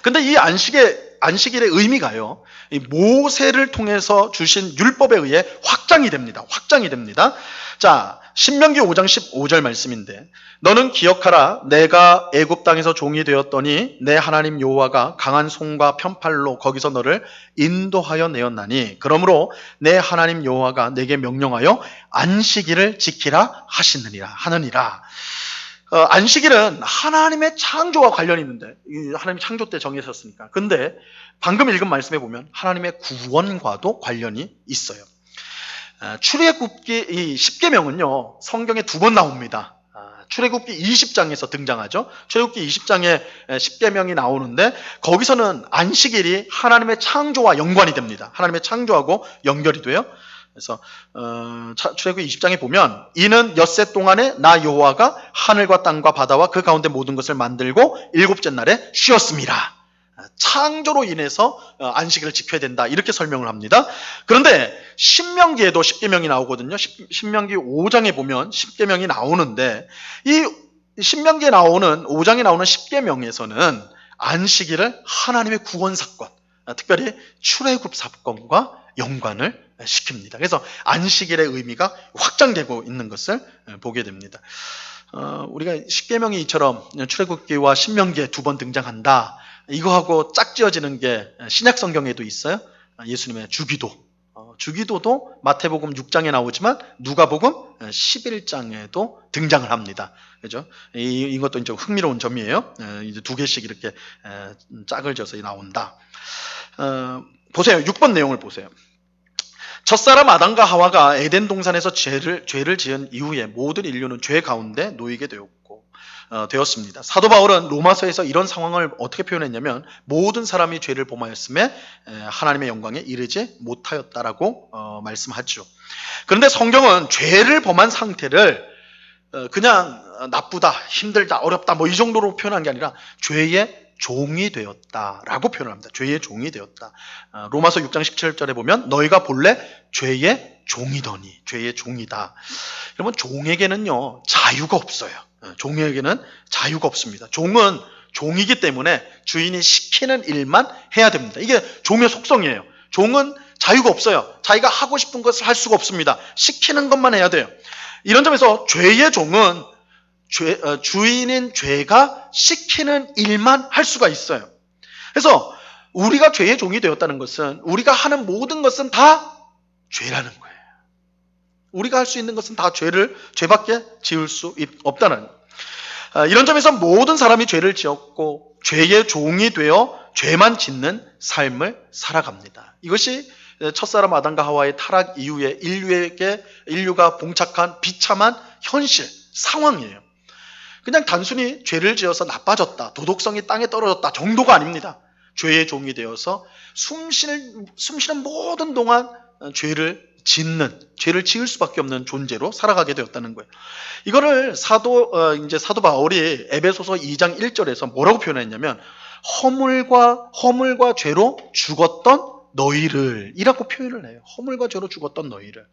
근데 이 안식일의 의미가요, 이 모세를 통해서 주신 율법에 의해 확장이 됩니다. 확장이 됩니다. 자, 신명기 5장 15절 말씀인데, 너는 기억하라. 내가 애굽 땅에서 종이 되었더니 내 하나님 여호와가 강한 손과 편팔로 거기서 너를 인도하여 내었나니, 그러므로 내 하나님 여호와가 내게 명령하여 안식일을 지키라 하느니라. 안식일은 하나님의 창조와 관련이 있는데, 하나님이 창조 때 정하셨으니까. 근데 방금 읽은 말씀에 보면 하나님의 구원과도 관련이 있어요. 출애굽기 이 10계명은요, 성경에 2번 나옵니다. 출애굽기 20장에서 등장하죠. 출애굽기 20장에 10계명이 나오는데 거기서는 안식일이 하나님의 창조와 연관이 됩니다. 하나님의 창조하고 연결이 돼요. 그래서 출애굽기 20장에 보면, 이는 엿새 동안에 나 여호와가 하늘과 땅과 바다와 그 가운데 모든 것을 만들고 일곱째 날에 쉬었습니다. 창조로 인해서 안식일을 지켜야 된다, 이렇게 설명을 합니다. 그런데 신명기에도 10계명이 나오거든요. 신명기 5장에 보면 10계명이 나오는데, 이 신명기에 나오는 5장에 나오는 10계명에서는 안식일을 하나님의 구원 사건, 특별히 출애굽 사건과 연관을 시킵니다. 그래서 안식일의 의미가 확장되고 있는 것을 보게 됩니다. 우리가 10계명이 이처럼 출애굽기와 신명기에 2번 등장한다, 이거하고 짝지어지는 게 신약 성경에도 있어요. 예수님의 주기도. 주기도도 마태복음 6장에 나오지만 누가복음 11장에도 등장을 합니다. 그죠? 이것도 이제 흥미로운 점이에요. 이제 2개씩 이렇게 짝을 져서 나온다. 보세요. 6번 내용을 보세요. 첫사람 아담과 하와가 에덴 동산에서 죄를 지은 이후에 모든 인류는 죄 가운데 놓이게 되었습니다. 사도 바울은 로마서에서 이런 상황을 어떻게 표현했냐면, 모든 사람이 죄를 범하였음에 하나님의 영광에 이르지 못하였다라고 말씀하죠. 그런데 성경은 죄를 범한 상태를 그냥 나쁘다, 힘들다, 어렵다 이 정도로 표현한 게 아니라 죄의 종이 되었다라고 표현을 합니다. 죄의 종이 되었다. 로마서 6장 17절에 보면, 너희가 본래 죄의 종이더니, 죄의 종이다. 여러분, 종에게는요 자유가 없어요. 종에게는 자유가 없습니다. 종은 종이기 때문에 주인이 시키는 일만 해야 됩니다. 이게 종의 속성이에요. 종은 자유가 없어요. 자기가 하고 싶은 것을 할 수가 없습니다. 시키는 것만 해야 돼요. 이런 점에서 죄의 종은 주인인 죄가 시키는 일만 할 수가 있어요. 그래서 우리가 죄의 종이 되었다는 것은 우리가 하는 모든 것은 다 죄라는 거예요. 우리가 할 수 있는 것은 다 죄밖에 지을 수 없다는 거예요. 이런 점에서 모든 사람이 죄를 지었고 죄의 종이 되어 죄만 짓는 삶을 살아갑니다. 이것이 첫사람 아담과 하와의 타락 이후에 인류가 봉착한 비참한 현실, 상황이에요. 그냥 단순히 죄를 지어서 나빠졌다, 도덕성이 땅에 떨어졌다 정도가 아닙니다. 죄의 종이 되어서 숨쉬는 모든 동안 죄를 지을 수밖에 없는 존재로 살아가게 되었다는 거예요. 이거를 사도 바울이 에베소서 2장 1절에서 뭐라고 표현했냐면 허물과 죄로 죽었던 너희를 이라고 표현을 해요. 허물과 죄로 죽었던 너희를.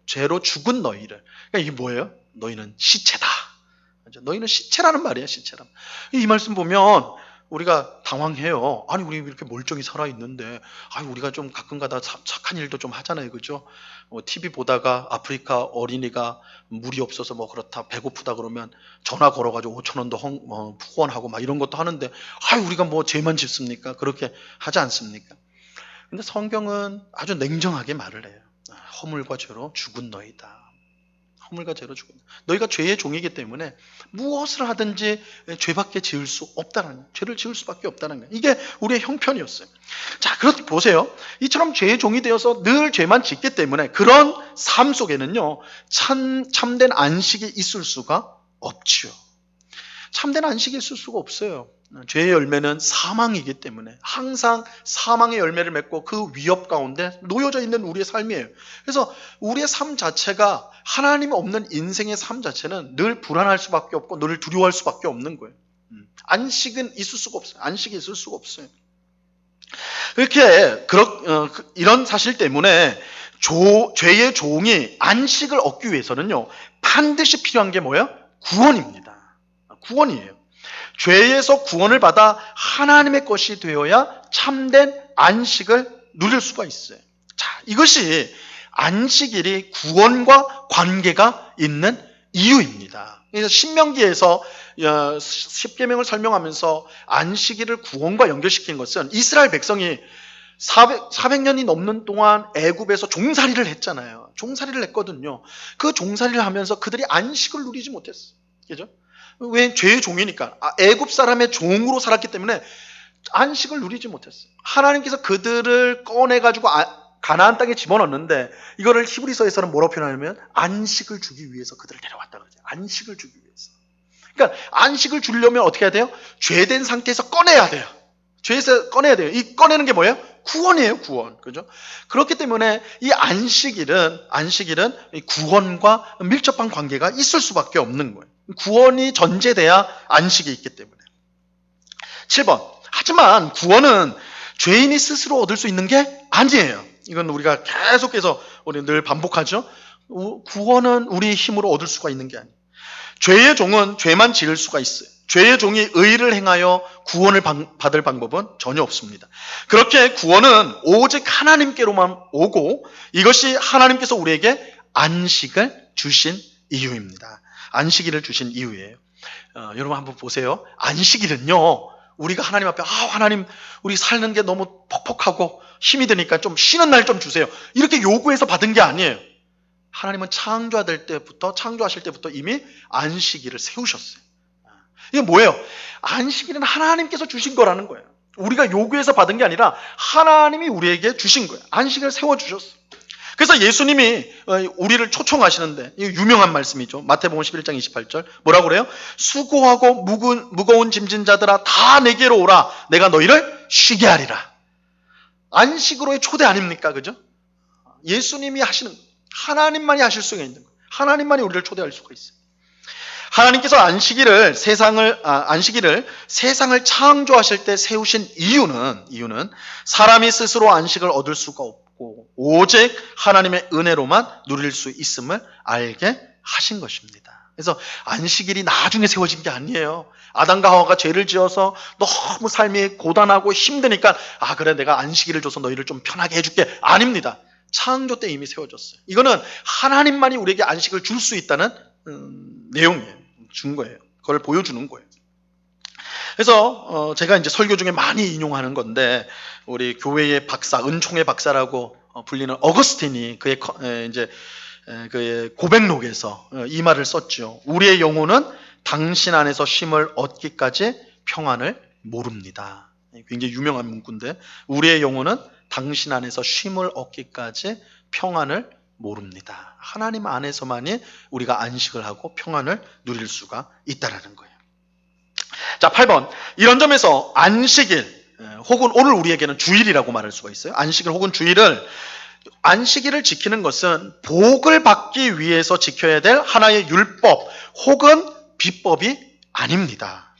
죄로 죽은 너희를. 그러니까 이게 뭐예요? 너희는 시체다. 너희는 시체라는 말이에요. 시체란. 이 말씀 보면 우리가 당황해요. 아니 우리 이렇게 멀쩡히 살아있는데 우리가 좀 가끔가다 착한 일도 좀 하잖아요. 그죠? TV 보다가 아프리카 어린이가 물이 없어서 뭐 그렇다 배고프다 그러면 전화 걸어가지고 5,000원도 후원하고 막 이런 것도 하는데 우리가 뭐 죄만 짓습니까? 그렇게 하지 않습니까? 근데 성경은 아주 냉정하게 말을 해요. 허물과 죄로 죽은 너희다. 허물과 죄로 죽은 너희가 죄의 종이기 때문에 무엇을 하든지 죄밖에 지을 수 없다는 거예요. 죄를 지을 수밖에 없다는 거예요. 이게 우리의 형편이었어요. 자, 그렇게 보세요. 이처럼 죄의 종이 되어서 늘 죄만 짓기 때문에 그런 삶 속에는요 참된 안식이 있을 수가 없지요. 참된 안식이 있을 수가 없어요. 죄의 열매는 사망이기 때문에 항상 사망의 열매를 맺고 그 위협 가운데 놓여져 있는 우리의 삶이에요. 그래서 우리의 삶 자체가 하나님 없는 인생의 삶 자체는 늘 불안할 수밖에 없고 늘 두려워할 수밖에 없는 거예요. 안식은 있을 수가 없어요. 안식이 있을 수가 없어요. 이렇게 이런 사실 때문에 죄의 종이 안식을 얻기 위해서는요 반드시 필요한 게 뭐예요? 구원입니다. 구원이에요. 죄에서 구원을 받아 하나님의 것이 되어야 참된 안식을 누릴 수가 있어요. 자, 이것이 안식일이 구원과 관계가 있는 이유입니다. 그래서 신명기에서 10계명을 설명하면서 안식일을 구원과 연결시킨 것은 이스라엘 백성이 400년이 넘는 동안 애굽에서 종살이를 했잖아요. 종살이를 했거든요. 그 종살이를 하면서 그들이 안식을 누리지 못했어요. 그죠? 왜? 죄의 종이니까. 애굽 사람의 종으로 살았기 때문에 안식을 누리지 못했어요. 하나님께서 그들을 꺼내가지고 가나안 땅에 집어넣는데 이거를 히브리서에서는 뭐라고 표현하냐면 안식을 주기 위해서 그들을 데려왔다 그러죠. 안식을 주기 위해서. 그러니까 안식을 주려면 어떻게 해야 돼요? 죄된 상태에서 꺼내야 돼요. 죄에서 꺼내야 돼요. 이 꺼내는 게 뭐예요? 구원이에요, 구원. 그죠? 그렇기 때문에 이 안식일은 이 구원과 밀접한 관계가 있을 수밖에 없는 거예요. 구원이 전제돼야 안식이 있기 때문에. 7번. 하지만 구원은 죄인이 스스로 얻을 수 있는 게 아니에요. 이건 우리가 계속해서 우리 늘 반복하죠. 구원은 우리 힘으로 얻을 수가 있는 게 아니에요. 죄의 종은 죄만 지을 수가 있어요. 죄의 종이 의를 행하여 구원을 받을 방법은 전혀 없습니다. 그렇게 구원은 오직 하나님께로만 오고 이것이 하나님께서 우리에게 안식을 주신 이유입니다. 안식일을 주신 이유예요. 여러분 한번 보세요. 안식일은요. 우리가 하나님 앞에 하나님 우리 사는 게 너무 퍽퍽하고 힘이 드니까 좀 쉬는 날 좀 주세요. 이렇게 요구해서 받은 게 아니에요. 하나님은 창조하실 때부터 이미 안식일을 세우셨어요. 이게 뭐예요? 안식일은 하나님께서 주신 거라는 거예요. 우리가 요구해서 받은 게 아니라 하나님이 우리에게 주신 거예요. 안식을 세워주셨어요. 그래서 예수님이 우리를 초청하시는데 유명한 말씀이죠. 마태복음 11장 28절 뭐라고 그래요? 수고하고 무거운 짐진 자들아 다 내게로 오라. 내가 너희를 쉬게 하리라. 안식으로의 초대 아닙니까? 그죠? 예수님이 하시는 하나님만이 하실 수가 있는 거예요. 하나님만이 우리를 초대할 수가 있어요. 하나님께서 안식일을 세상을 창조하실 때 세우신 이유는 사람이 스스로 안식을 얻을 수가 없고 오직 하나님의 은혜로만 누릴 수 있음을 알게 하신 것입니다. 그래서 안식일이 나중에 세워진 게 아니에요. 아담과 하와가 죄를 지어서 너무 삶이 고단하고 힘드니까 그래 내가 안식일을 줘서 너희를 좀 편하게 해줄게. 아닙니다. 창조 때 이미 세워졌어요. 이거는 하나님만이 우리에게 안식을 줄 수 있다는 내용이에요. 준 거예요. 그걸 보여주는 거예요. 그래서 제가 이제 설교 중에 많이 인용하는 건데 우리 교회의 박사, 은총의 박사라고 불리는 어거스틴이 그의 고백록에서 이 말을 썼죠. 우리의 영혼은 당신 안에서 쉼을 얻기까지 평안을 모릅니다. 굉장히 유명한 문구인데 우리의 영혼은 당신 안에서 쉼을 얻기까지 평안을 모릅니다. 하나님 안에서만이 우리가 안식을 하고 평안을 누릴 수가 있다라는 거예요. 자, 8번. 이런 점에서 안식일 혹은 오늘 우리에게는 주일이라고 말할 수가 있어요. 안식일 혹은 안식일을 지키는 것은 복을 받기 위해서 지켜야 될 하나의 율법 혹은 비법이 아닙니다.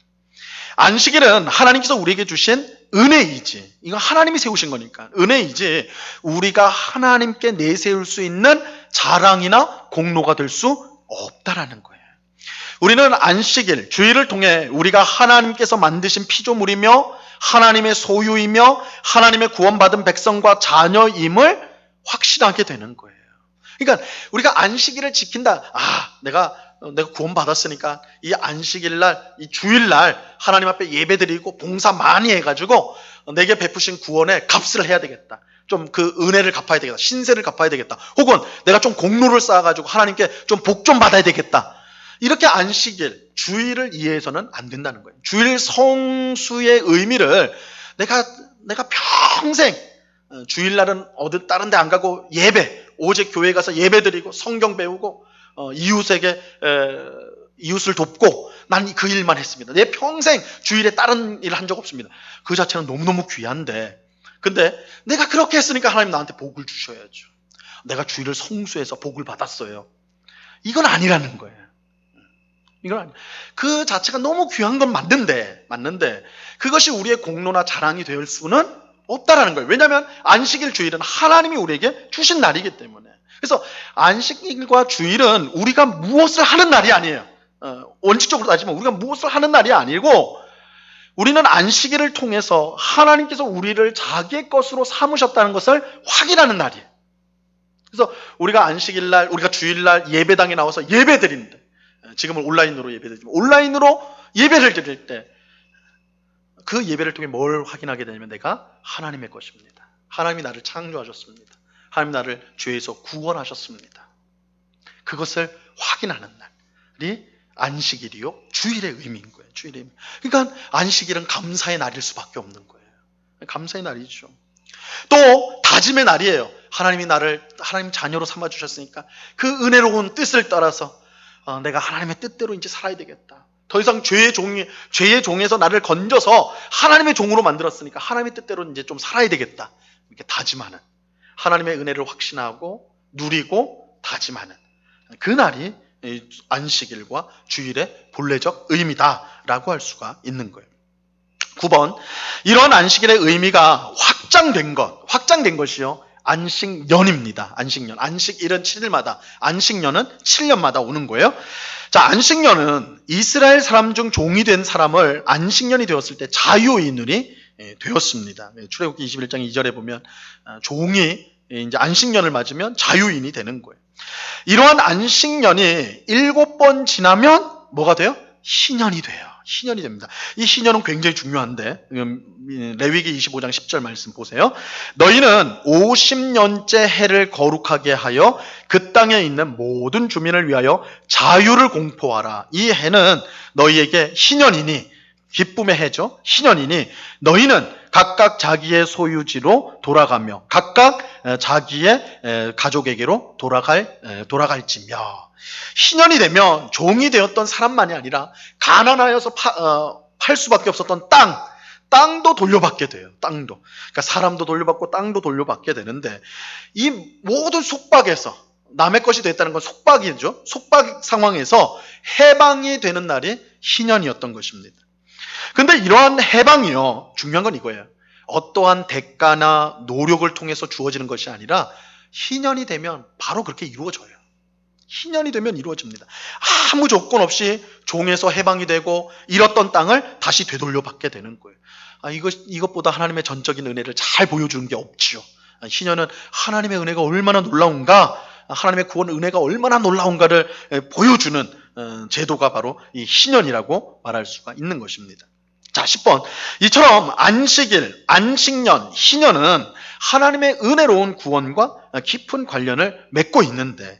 안식일은 하나님께서 우리에게 주신 은혜이지, 이거 하나님이 세우신 거니까 은혜이지 우리가 하나님께 내세울 수 있는 자랑이나 공로가 될 수 없다라는 거예요. 우리는 안식일, 주일을 통해 우리가 하나님께서 만드신 피조물이며 하나님의 소유이며 하나님의 구원받은 백성과 자녀임을 확신하게 되는 거예요. 그러니까 우리가 안식일을 지킨다. 내가 구원받았으니까 이 안식일날, 이 주일날 하나님 앞에 예배드리고 봉사 많이 해가지고 내게 베푸신 구원의 값을 해야 되겠다. 좀 그 은혜를 갚아야 되겠다. 신세를 갚아야 되겠다. 혹은 내가 좀 공로를 쌓아가지고 하나님께 좀 복 좀 받아야 되겠다. 이렇게 안식일, 주일을 이해해서는 안 된다는 거예요. 주일 성수의 의미를 내가 평생 주일날은 어디 다른 데 안 가고 오직 교회 가서 예배드리고 성경 배우고 이웃을 돕고 난 그 일만 했습니다. 내 평생 주일에 다른 일 한 적 없습니다. 그 자체는 너무너무 귀한데 근데 내가 그렇게 했으니까 하나님 나한테 복을 주셔야죠. 내가 주일을 성수해서 복을 받았어요. 이건 아니라는 거예요. 그 자체가 너무 귀한 건 맞는데 그것이 우리의 공로나 자랑이 될 수는 없다라는 거예요. 왜냐하면 안식일 주일은 하나님이 우리에게 주신 날이기 때문에. 그래서 안식일과 주일은 우리가 무엇을 하는 날이 아니에요. 원칙적으로 따지면 우리가 무엇을 하는 날이 아니고 우리는 안식일을 통해서 하나님께서 우리를 자기의 것으로 삼으셨다는 것을 확인하는 날이에요. 그래서 우리가 안식일날, 우리가 주일날 예배당에 나와서 예배드리는데 지금은 온라인으로 예배드리지만 온라인으로 예배를 드릴 때 그 예배를 통해 뭘 확인하게 되냐면 내가 하나님의 것입니다. 하나님이 나를 창조하셨습니다. 하나님이 나를 죄에서 구원하셨습니다. 그것을 확인하는 날이 안식일이요 주일의 의미인 거예요. 주일의 의미. 그러니까 안식일은 감사의 날일 수밖에 없는 거예요. 감사의 날이죠. 또 다짐의 날이에요. 하나님이 나를 하나님 자녀로 삼아주셨으니까 그 은혜로운 뜻을 따라서 내가 하나님의 뜻대로 이제 살아야 되겠다. 더 이상 죄의 종에서 나를 건져서 하나님의 종으로 만들었으니까 하나님의 뜻대로 이제 좀 살아야 되겠다. 이렇게 다짐하는, 하나님의 은혜를 확신하고 누리고 다짐하는 그 날이 안식일과 주일의 본래적 의미다라고 할 수가 있는 거예요. 9번, 이런 안식일의 의미가 확장된 것이요 안식년입니다. 안식일은 7일마다, 안식년은 7년마다 오는 거예요. 자, 안식년은 이스라엘 사람 중 종이 된 사람을 안식년이 되었을 때 자유인이 되었습니다. 출애굽기 21장 2절에 보면 종이 이제 안식년을 맞으면 자유인이 되는 거예요. 이러한 안식년이 7번 지나면 뭐가 돼요? 희년이 돼요. 희년이 됩니다. 이 희년은 굉장히 중요한데 레위기 25장 10절 말씀 보세요. 너희는 50년째 해를 거룩하게 하여 그 땅에 있는 모든 주민을 위하여 자유를 공포하라. 이 해는 너희에게 희년이니, 기쁨의 해죠. 희년이니 너희는 각각 자기의 소유지로 돌아가며 각각 자기의 가족에게로 돌아갈지며. 희년이 되면 종이 되었던 사람만이 아니라 가난하여서 팔 수밖에 없었던 땅도 돌려받게 돼요. 땅도. 그러니까 사람도 돌려받고 땅도 돌려받게 되는데 이 모든 속박에서 남의 것이 됐다는 건 속박이죠. 속박 상황에서 해방이 되는 날이 희년이었던 것입니다. 근데 이러한 해방이요. 중요한 건 이거예요. 어떠한 대가나 노력을 통해서 주어지는 것이 아니라 희년이 되면 바로 그렇게 이루어져요. 희년이 되면 이루어집니다. 아무 조건 없이 종에서 해방이 되고 잃었던 땅을 다시 되돌려 받게 되는 거예요. 이것보다 하나님의 전적인 은혜를 잘 보여주는 게 없지요. 희년은 하나님의 은혜가 얼마나 놀라운가, 하나님의 구원 은혜가 얼마나 놀라운가를 보여주는 제도가 바로 이 희년이라고 말할 수가 있는 것입니다. 자, 10번. 이처럼 안식일, 안식년, 희년은 하나님의 은혜로운 구원과 깊은 관련을 맺고 있는데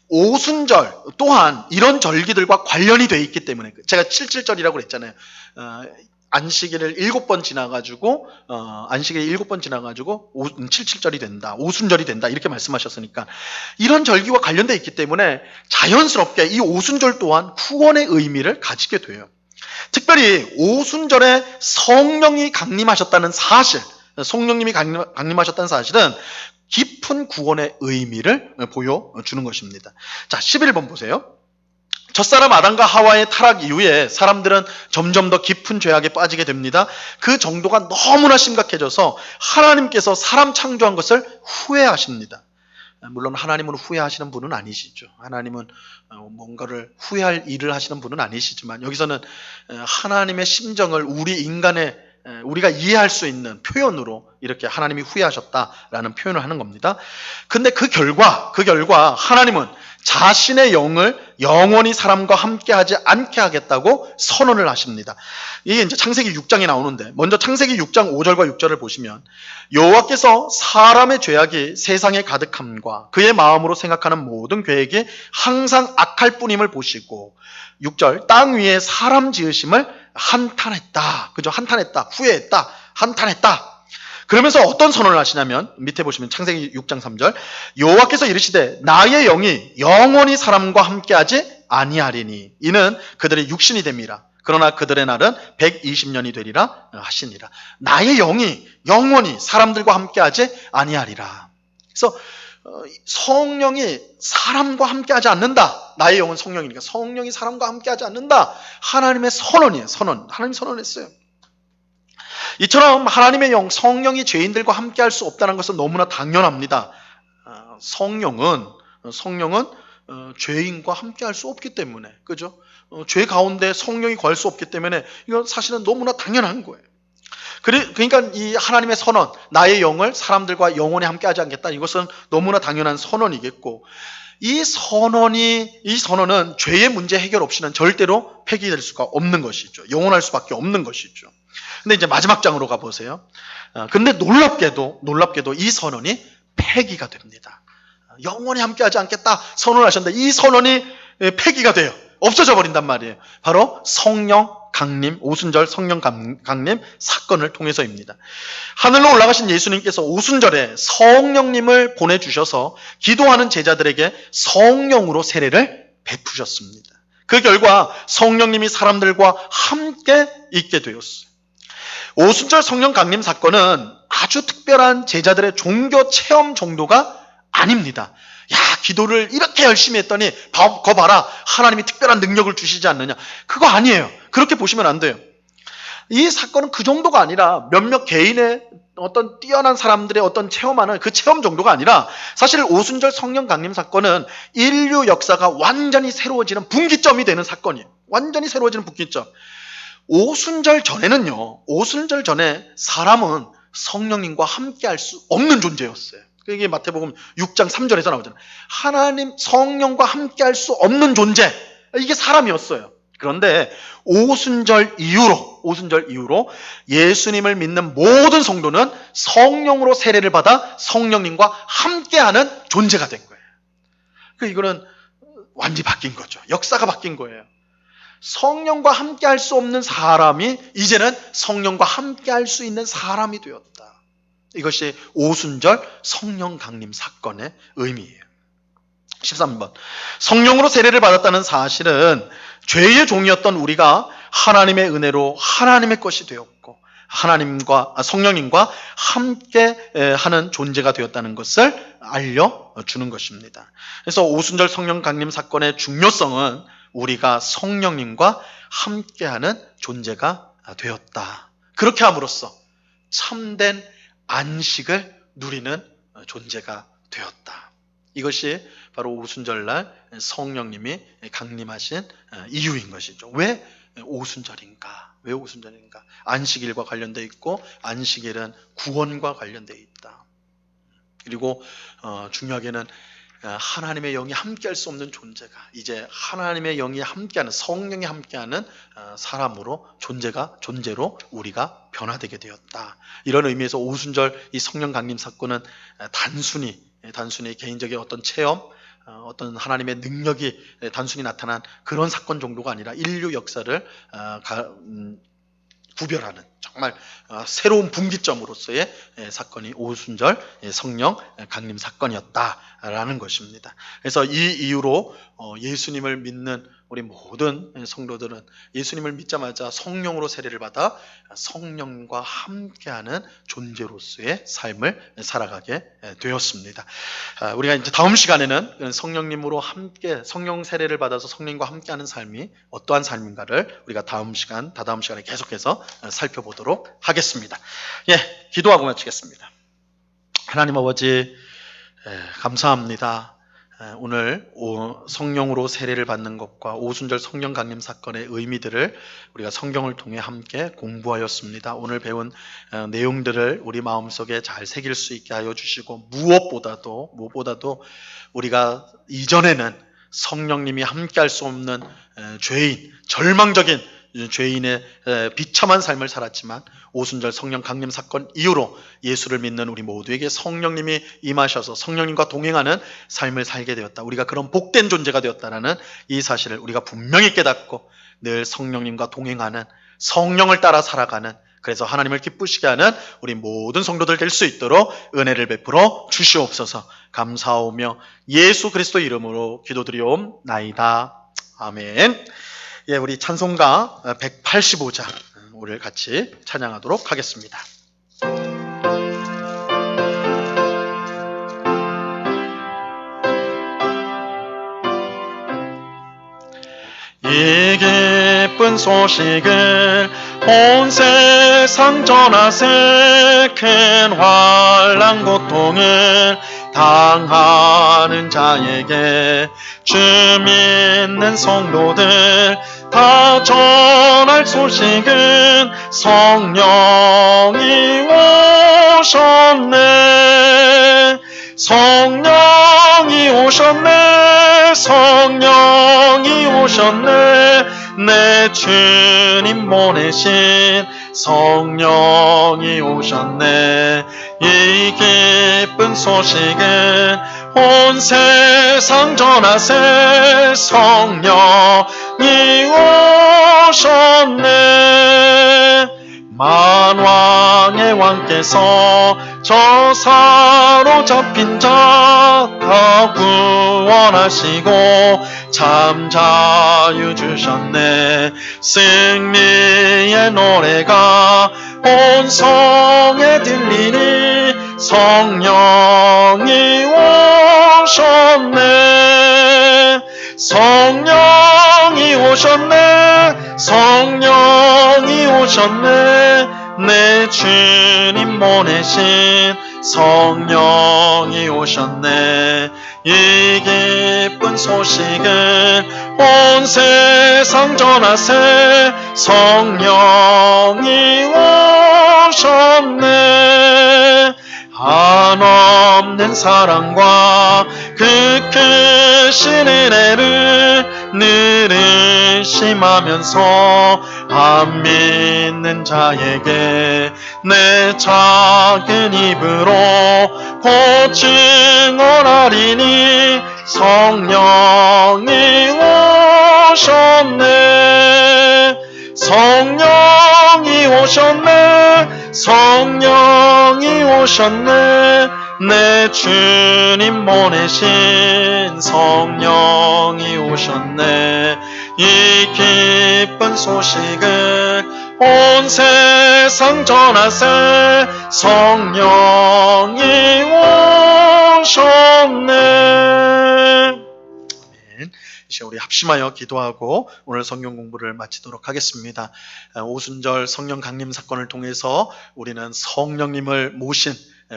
오순절 또한 이런 절기들과 관련이 되어 있기 때문에 제가 77절이라고 그랬잖아요. 안식일을 7번 지나가지고 안식일 7번 지나가지고 77절이 된다. 오순절이 된다. 이렇게 말씀하셨으니까 이런 절기와 관련되어 있기 때문에 자연스럽게 이 오순절 또한 구원의 의미를 가지게 돼요. 특별히 오순절에 성령이 강림하셨다는 사실, 성령님이 강림하셨다는 사실은 깊은 구원의 의미를 보여주는 것입니다. 자, 11번 보세요. 첫사람 아담과 하와의 타락 이후에 사람들은 점점 더 깊은 죄악에 빠지게 됩니다. 그 정도가 너무나 심각해져서 하나님께서 사람 창조한 것을 후회하십니다. 물론 하나님은 후회하시는 분은 아니시죠. 하나님은 뭔가를 후회할 일을 하시는 분은 아니시지만 여기서는 하나님의 심정을 우리가 이해할 수 있는 표현으로 이렇게 하나님이 후회하셨다라는 표현을 하는 겁니다. 근데 그 결과 하나님은 자신의 영을 영원히 사람과 함께하지 않게 하겠다고 선언을 하십니다. 이게 이제 창세기 6장에 나오는데 먼저 창세기 6장 5절과 6절을 보시면 여호와께서 사람의 죄악이 세상에 가득함과 그의 마음으로 생각하는 모든 계획이 항상 악할 뿐임을 보시고 6절 땅 위에 사람 지으심을 한탄했다. 그죠? 한탄했다. 후회했다. 한탄했다. 그러면서 어떤 선언을 하시냐면 밑에 보시면 창세기 6장 3절 여호와께서 이르시되 나의 영이 영원히 사람과 함께하지 아니하리니 이는 그들의 육신이 됨이라. 그러나 그들의 날은 120년이 되리라 하시니라. 나의 영이 영원히 사람들과 함께하지 아니하리라. 그래서 성령이 사람과 함께하지 않는다. 나의 영은 성령이니까 성령이 사람과 함께하지 않는다. 하나님의 선언이에요. 하나님이 선언했어요. 이처럼 하나님의 영, 성령이 죄인들과 함께할 수 없다는 것은 너무나 당연합니다. 성령은 죄인과 함께할 수 없기 때문에, 그죠? 죄 가운데 성령이 거할 수 없기 때문에 이건 사실은 너무나 당연한 거예요. 그러니까 이 하나님의 선언, 나의 영을 사람들과 영원히 함께하지 않겠다. 이것은 너무나 당연한 선언이겠고, 이 선언은 죄의 문제 해결 없이는 절대로 폐기될 수가 없는 것이죠. 영원할 수밖에 없는 것이죠. 근데 이제 마지막 장으로 가보세요. 근데 놀랍게도 이 선언이 폐기가 됩니다. 영원히 함께하지 않겠다 선언하셨는데 이 선언이 폐기가 돼요. 없어져 버린단 말이에요. 바로 성령 강림, 오순절 성령 강림 사건을 통해서입니다. 하늘로 올라가신 예수님께서 오순절에 성령님을 보내주셔서 기도하는 제자들에게 성령으로 세례를 베푸셨습니다. 그 결과 성령님이 사람들과 함께 있게 되었어요. 오순절 성령 강림 사건은 아주 특별한 제자들의 종교 체험 정도가 아닙니다. 야, 기도를 이렇게 열심히 했더니 거 봐라, 하나님이 특별한 능력을 주시지 않느냐. 그거 아니에요. 그렇게 보시면 안 돼요. 이 사건은 그 정도가 아니라 몇몇 개인의 어떤 뛰어난 사람들의 어떤 체험하는 그 체험 정도가 아니라 사실 오순절 성령 강림 사건은 인류 역사가 완전히 새로워지는 분기점이 되는 사건이에요. 완전히 새로워지는 분기점. 오순절 전에 사람은 성령님과 함께할 수 없는 존재였어요. 이게 마태복음 6장 3절에서 나오잖아요. 하나님 성령과 함께할 수 없는 존재, 이게 사람이었어요. 그런데 오순절 이후로 예수님을 믿는 모든 성도는 성령으로 세례를 받아 성령님과 함께하는 존재가 된 거예요. 이거는 완전히 바뀐 거죠. 역사가 바뀐 거예요. 성령과 함께할 수 없는 사람이 이제는 성령과 함께할 수 있는 사람이 되었다. 이것이 오순절 성령 강림 사건의 의미예요. 13번. 성령으로 세례를 받았다는 사실은 죄의 종이었던 우리가 하나님의 은혜로 하나님의 것이 되었고 성령님과 함께 하는 존재가 되었다는 것을 알려주는 것입니다. 그래서 오순절 성령 강림 사건의 중요성은 우리가 성령님과 함께하는 존재가 되었다. 그렇게 함으로써 참된 안식을 누리는 존재가 되었다. 이것이 바로 오순절날 성령님이 강림하신 이유인 것이죠. 왜 오순절인가? 안식일과 관련되어 있고 안식일은 구원과 관련되어 있다. 그리고 중요하게는 하나님의 영이 함께할 수 없는 존재가 이제 하나님의 영이 함께하는, 성령이 함께하는 사람으로, 존재로 우리가 변화되게 되었다. 이런 의미에서 오순절 이 성령 강림 사건은 단순히 개인적인 어떤 체험, 어떤 하나님의 능력이 단순히 나타난 그런 사건 정도가 아니라 인류 역사를 구별하는 정말 새로운 분기점으로서의 사건이 오순절 성령 강림 사건이었다라는 것입니다. 그래서 이 이유로 예수님을 믿는 우리 모든 성도들은 예수님을 믿자마자 성령으로 세례를 받아 성령과 함께하는 존재로서의 삶을 살아가게 되었습니다. 우리가 이제 다음 시간에는 성령님으로 함께 성령 세례를 받아서 성령과 함께하는 삶이 어떠한 삶인가를 우리가 다다음 시간에 계속해서 살펴보도록 하겠습니다. 예, 기도하고 마치겠습니다. 하나님 아버지, 감사합니다. 오늘 성령으로 세례를 받는 것과 오순절 성령 강림 사건의 의미들을 우리가 성경을 통해 함께 공부하였습니다. 오늘 배운 내용들을 우리 마음속에 잘 새길 수 있게 하여 주시고, 무엇보다도 우리가 이전에는 성령님이 함께할 수 없는 죄인, 절망적인 죄인의 비참한 삶을 살았지만 오순절 성령 강림 사건 이후로 예수를 믿는 우리 모두에게 성령님이 임하셔서 성령님과 동행하는 삶을 살게 되었다. 우리가 그런 복된 존재가 되었다라는 이 사실을 우리가 분명히 깨닫고 늘 성령님과 동행하는, 성령을 따라 살아가는, 그래서 하나님을 기쁘시게 하는 우리 모든 성도들 될 수 있도록 은혜를 베풀어 주시옵소서. 감사하오며 예수 그리스도 이름으로 기도드리옵나이다. 아멘. 예, 우리 찬송가 185장 오늘 같이 찬양하도록 하겠습니다. 이 기쁜 소식을 온 세상 전하세. 큰 환난 고통을 당하는 자에게 주 믿는 성도들 다 전할 소식은 성령이 오셨네. 성령이 오셨네. 성령이 오셨네. 내 주님 보내신 성령이 오셨네. 이 기쁜 소식은 온 세상 전하세. 성령이 오셨네. 만왕의 왕께서 저 사로잡힌 자 다 구원하시고 참 자유 주셨네. 승리의 노래가 온 성에 들리니 성령이 오셨네. 성령이 오셨네. 성령이 오셨네. 내 주님 보내신 성령이 오셨네. 이 기쁜 소식은 온 세상 전하세. 성령이 오셨네. 한없는 사랑과 그 크신 은혜를 늘 의심하면서 안 믿는 자에게 내 작은 입으로 곧 증언하리니 성령이 오셨네. 성령이 오셨네. 성령이 오셨네. 내 주님 보내신 성령이 오셨네. 이 기쁜 소식을 온 세상 전하세. 성령이 오셨네. 아멘. 이제 우리 합심하여 기도하고 오늘 성경 공부를 마치도록 하겠습니다. 오순절 성령 강림 사건을 통해서 우리는 성령님을 모신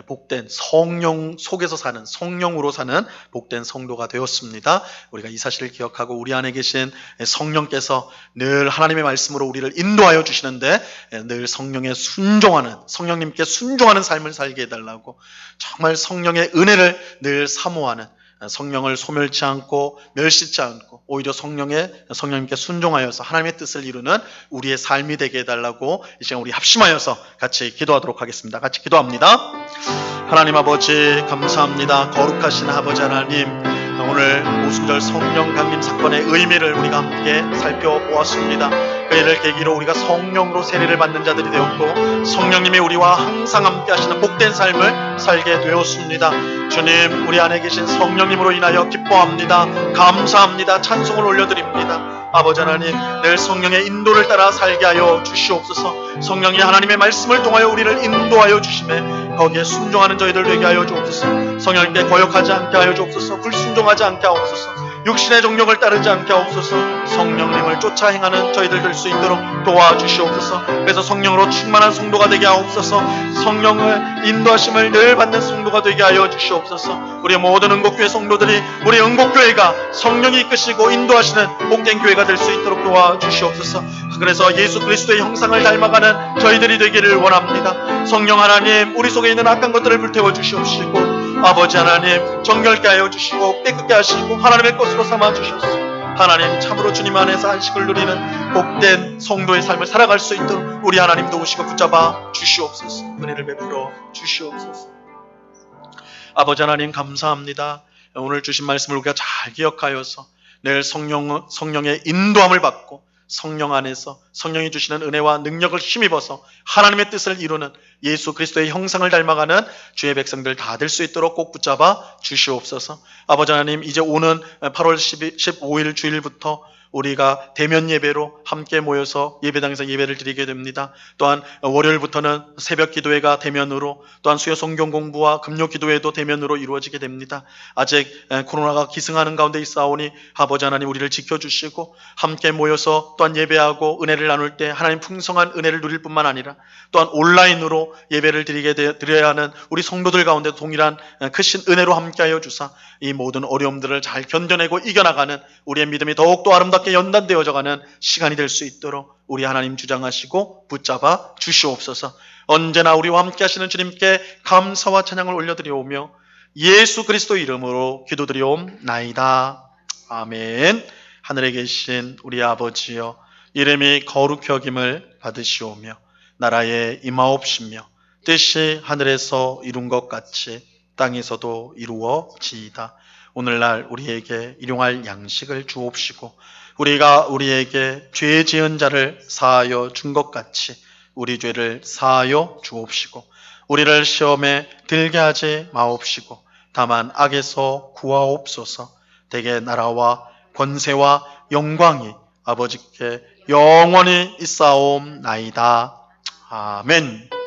복된 성령 속에서 사는, 성령으로 사는 복된 성도가 되었습니다. 우리가 이 사실을 기억하고 우리 안에 계신 성령께서 늘 하나님의 말씀으로 우리를 인도하여 주시는데 늘 성령에 순종하는, 성령님께 순종하는 삶을 살게 해달라고, 정말 성령의 은혜를 늘 사모하는, 성령을 소멸치 않고 멸시치 않고 오히려 성령님께 순종하여서 하나님의 뜻을 이루는 우리의 삶이 되게 해달라고 이 시간 우리 합심하여서 같이 기도하도록 하겠습니다. 같이 기도합니다. 하나님 아버지 감사합니다. 거룩하신 아버지 하나님, 오늘 오순절 성령 강림 사건의 의미를 우리가 함께 살펴보았습니다. 그 일을 계기로 우리가 성령으로 세례를 받는 자들이 되었고 성령님이 우리와 항상 함께 하시는 복된 삶을 살게 되었습니다. 주님, 우리 안에 계신 성령님으로 인하여 기뻐합니다. 감사합니다. 찬송을 올려드립니다. 아버지 하나님, 늘 성령의 인도를 따라 살게 하여 주시옵소서. 성령이 하나님의 말씀을 통하여 우리를 인도하여 주심에 거기에 순종하는 저희들 되게 하여 주옵소서. 성령님께 거역하지 않게 하여 주옵소서. 불순종하지 않게 하옵소서. 육신의 정욕을 따르지 않게 하옵소서. 성령님을 쫓아 행하는 저희들 될 수 있도록 도와주시옵소서. 그래서 성령으로 충만한 성도가 되게 하옵소서. 성령을 인도하심을 늘 받는 성도가 되게 하여 주시옵소서. 우리 모든 응곡교회 성도들이 우리 응곡교회가 성령이 이끄시고 인도하시는 복된 교회가 될 수 있도록 도와주시옵소서. 그래서 예수 그리스도의 형상을 닮아가는 저희들이 되기를 원합니다. 성령 하나님, 우리 속에 있는 악한 것들을 불태워 주시옵시고 아버지 하나님, 정결케 하여 주시고 깨끗게 하시고 하나님의 것으로 삼아 주셨소. 하나님, 참으로 주님 안에서 안식을 누리는 복된 성도의 삶을 살아갈 수 있도록 우리 하나님 도우시고 붙잡아 주시옵소서. 은혜를 베풀어 주시옵소서. 아버지 하나님 감사합니다. 오늘 주신 말씀을 우리가 잘 기억하여서 늘 성령의 인도함을 받고 성령 안에서 성령이 주시는 은혜와 능력을 힘입어서 하나님의 뜻을 이루는 예수 그리스도의 형상을 닮아가는 주의 백성들 다 될 수 있도록 꼭 붙잡아 주시옵소서. 아버지 하나님, 이제 오는 8월 15일 주일부터 우리가 대면 예배로 함께 모여서 예배당에서 예배를 드리게 됩니다. 또한 월요일부터는 새벽 기도회가 대면으로, 또한 수요 성경 공부와 금요 기도회도 대면으로 이루어지게 됩니다. 아직 코로나가 기승하는 가운데 있사오니 아버지 하나님, 우리를 지켜주시고 함께 모여서 또한 예배하고 은혜를 나눌 때 하나님 풍성한 은혜를 누릴 뿐만 아니라 또한 온라인으로 예배를 드려야 하는 우리 성도들 가운데 동일한 크신 은혜로 함께하여 주사 이 모든 어려움들을 잘 견뎌내고 이겨나가는 우리의 믿음이 더욱더 아름답게 연단되어져가는 시간이 될 수 있도록 우리 하나님 주장하시고 붙잡아 주시옵소서. 언제나 우리와 함께 하시는 주님께 감사와 찬양을 올려드리오며 예수 그리스도 이름으로 기도드리옵나이다. 아멘. 하늘에 계신 우리 아버지여, 이름이 거룩히 여김을 받으시오며 나라에 임하옵시며 뜻이 하늘에서 이룬 것 같이 땅에서도 이루어지이다. 오늘날 우리에게 일용할 양식을 주옵시고 우리가 우리에게 죄 지은 자를 사하여 준 것 같이 우리 죄를 사하여 주옵시고 우리를 시험에 들게 하지 마옵시고 다만 악에서 구하옵소서. 대개 나라와 권세와 영광이 아버지께 영원히 있사옵나이다. 아멘.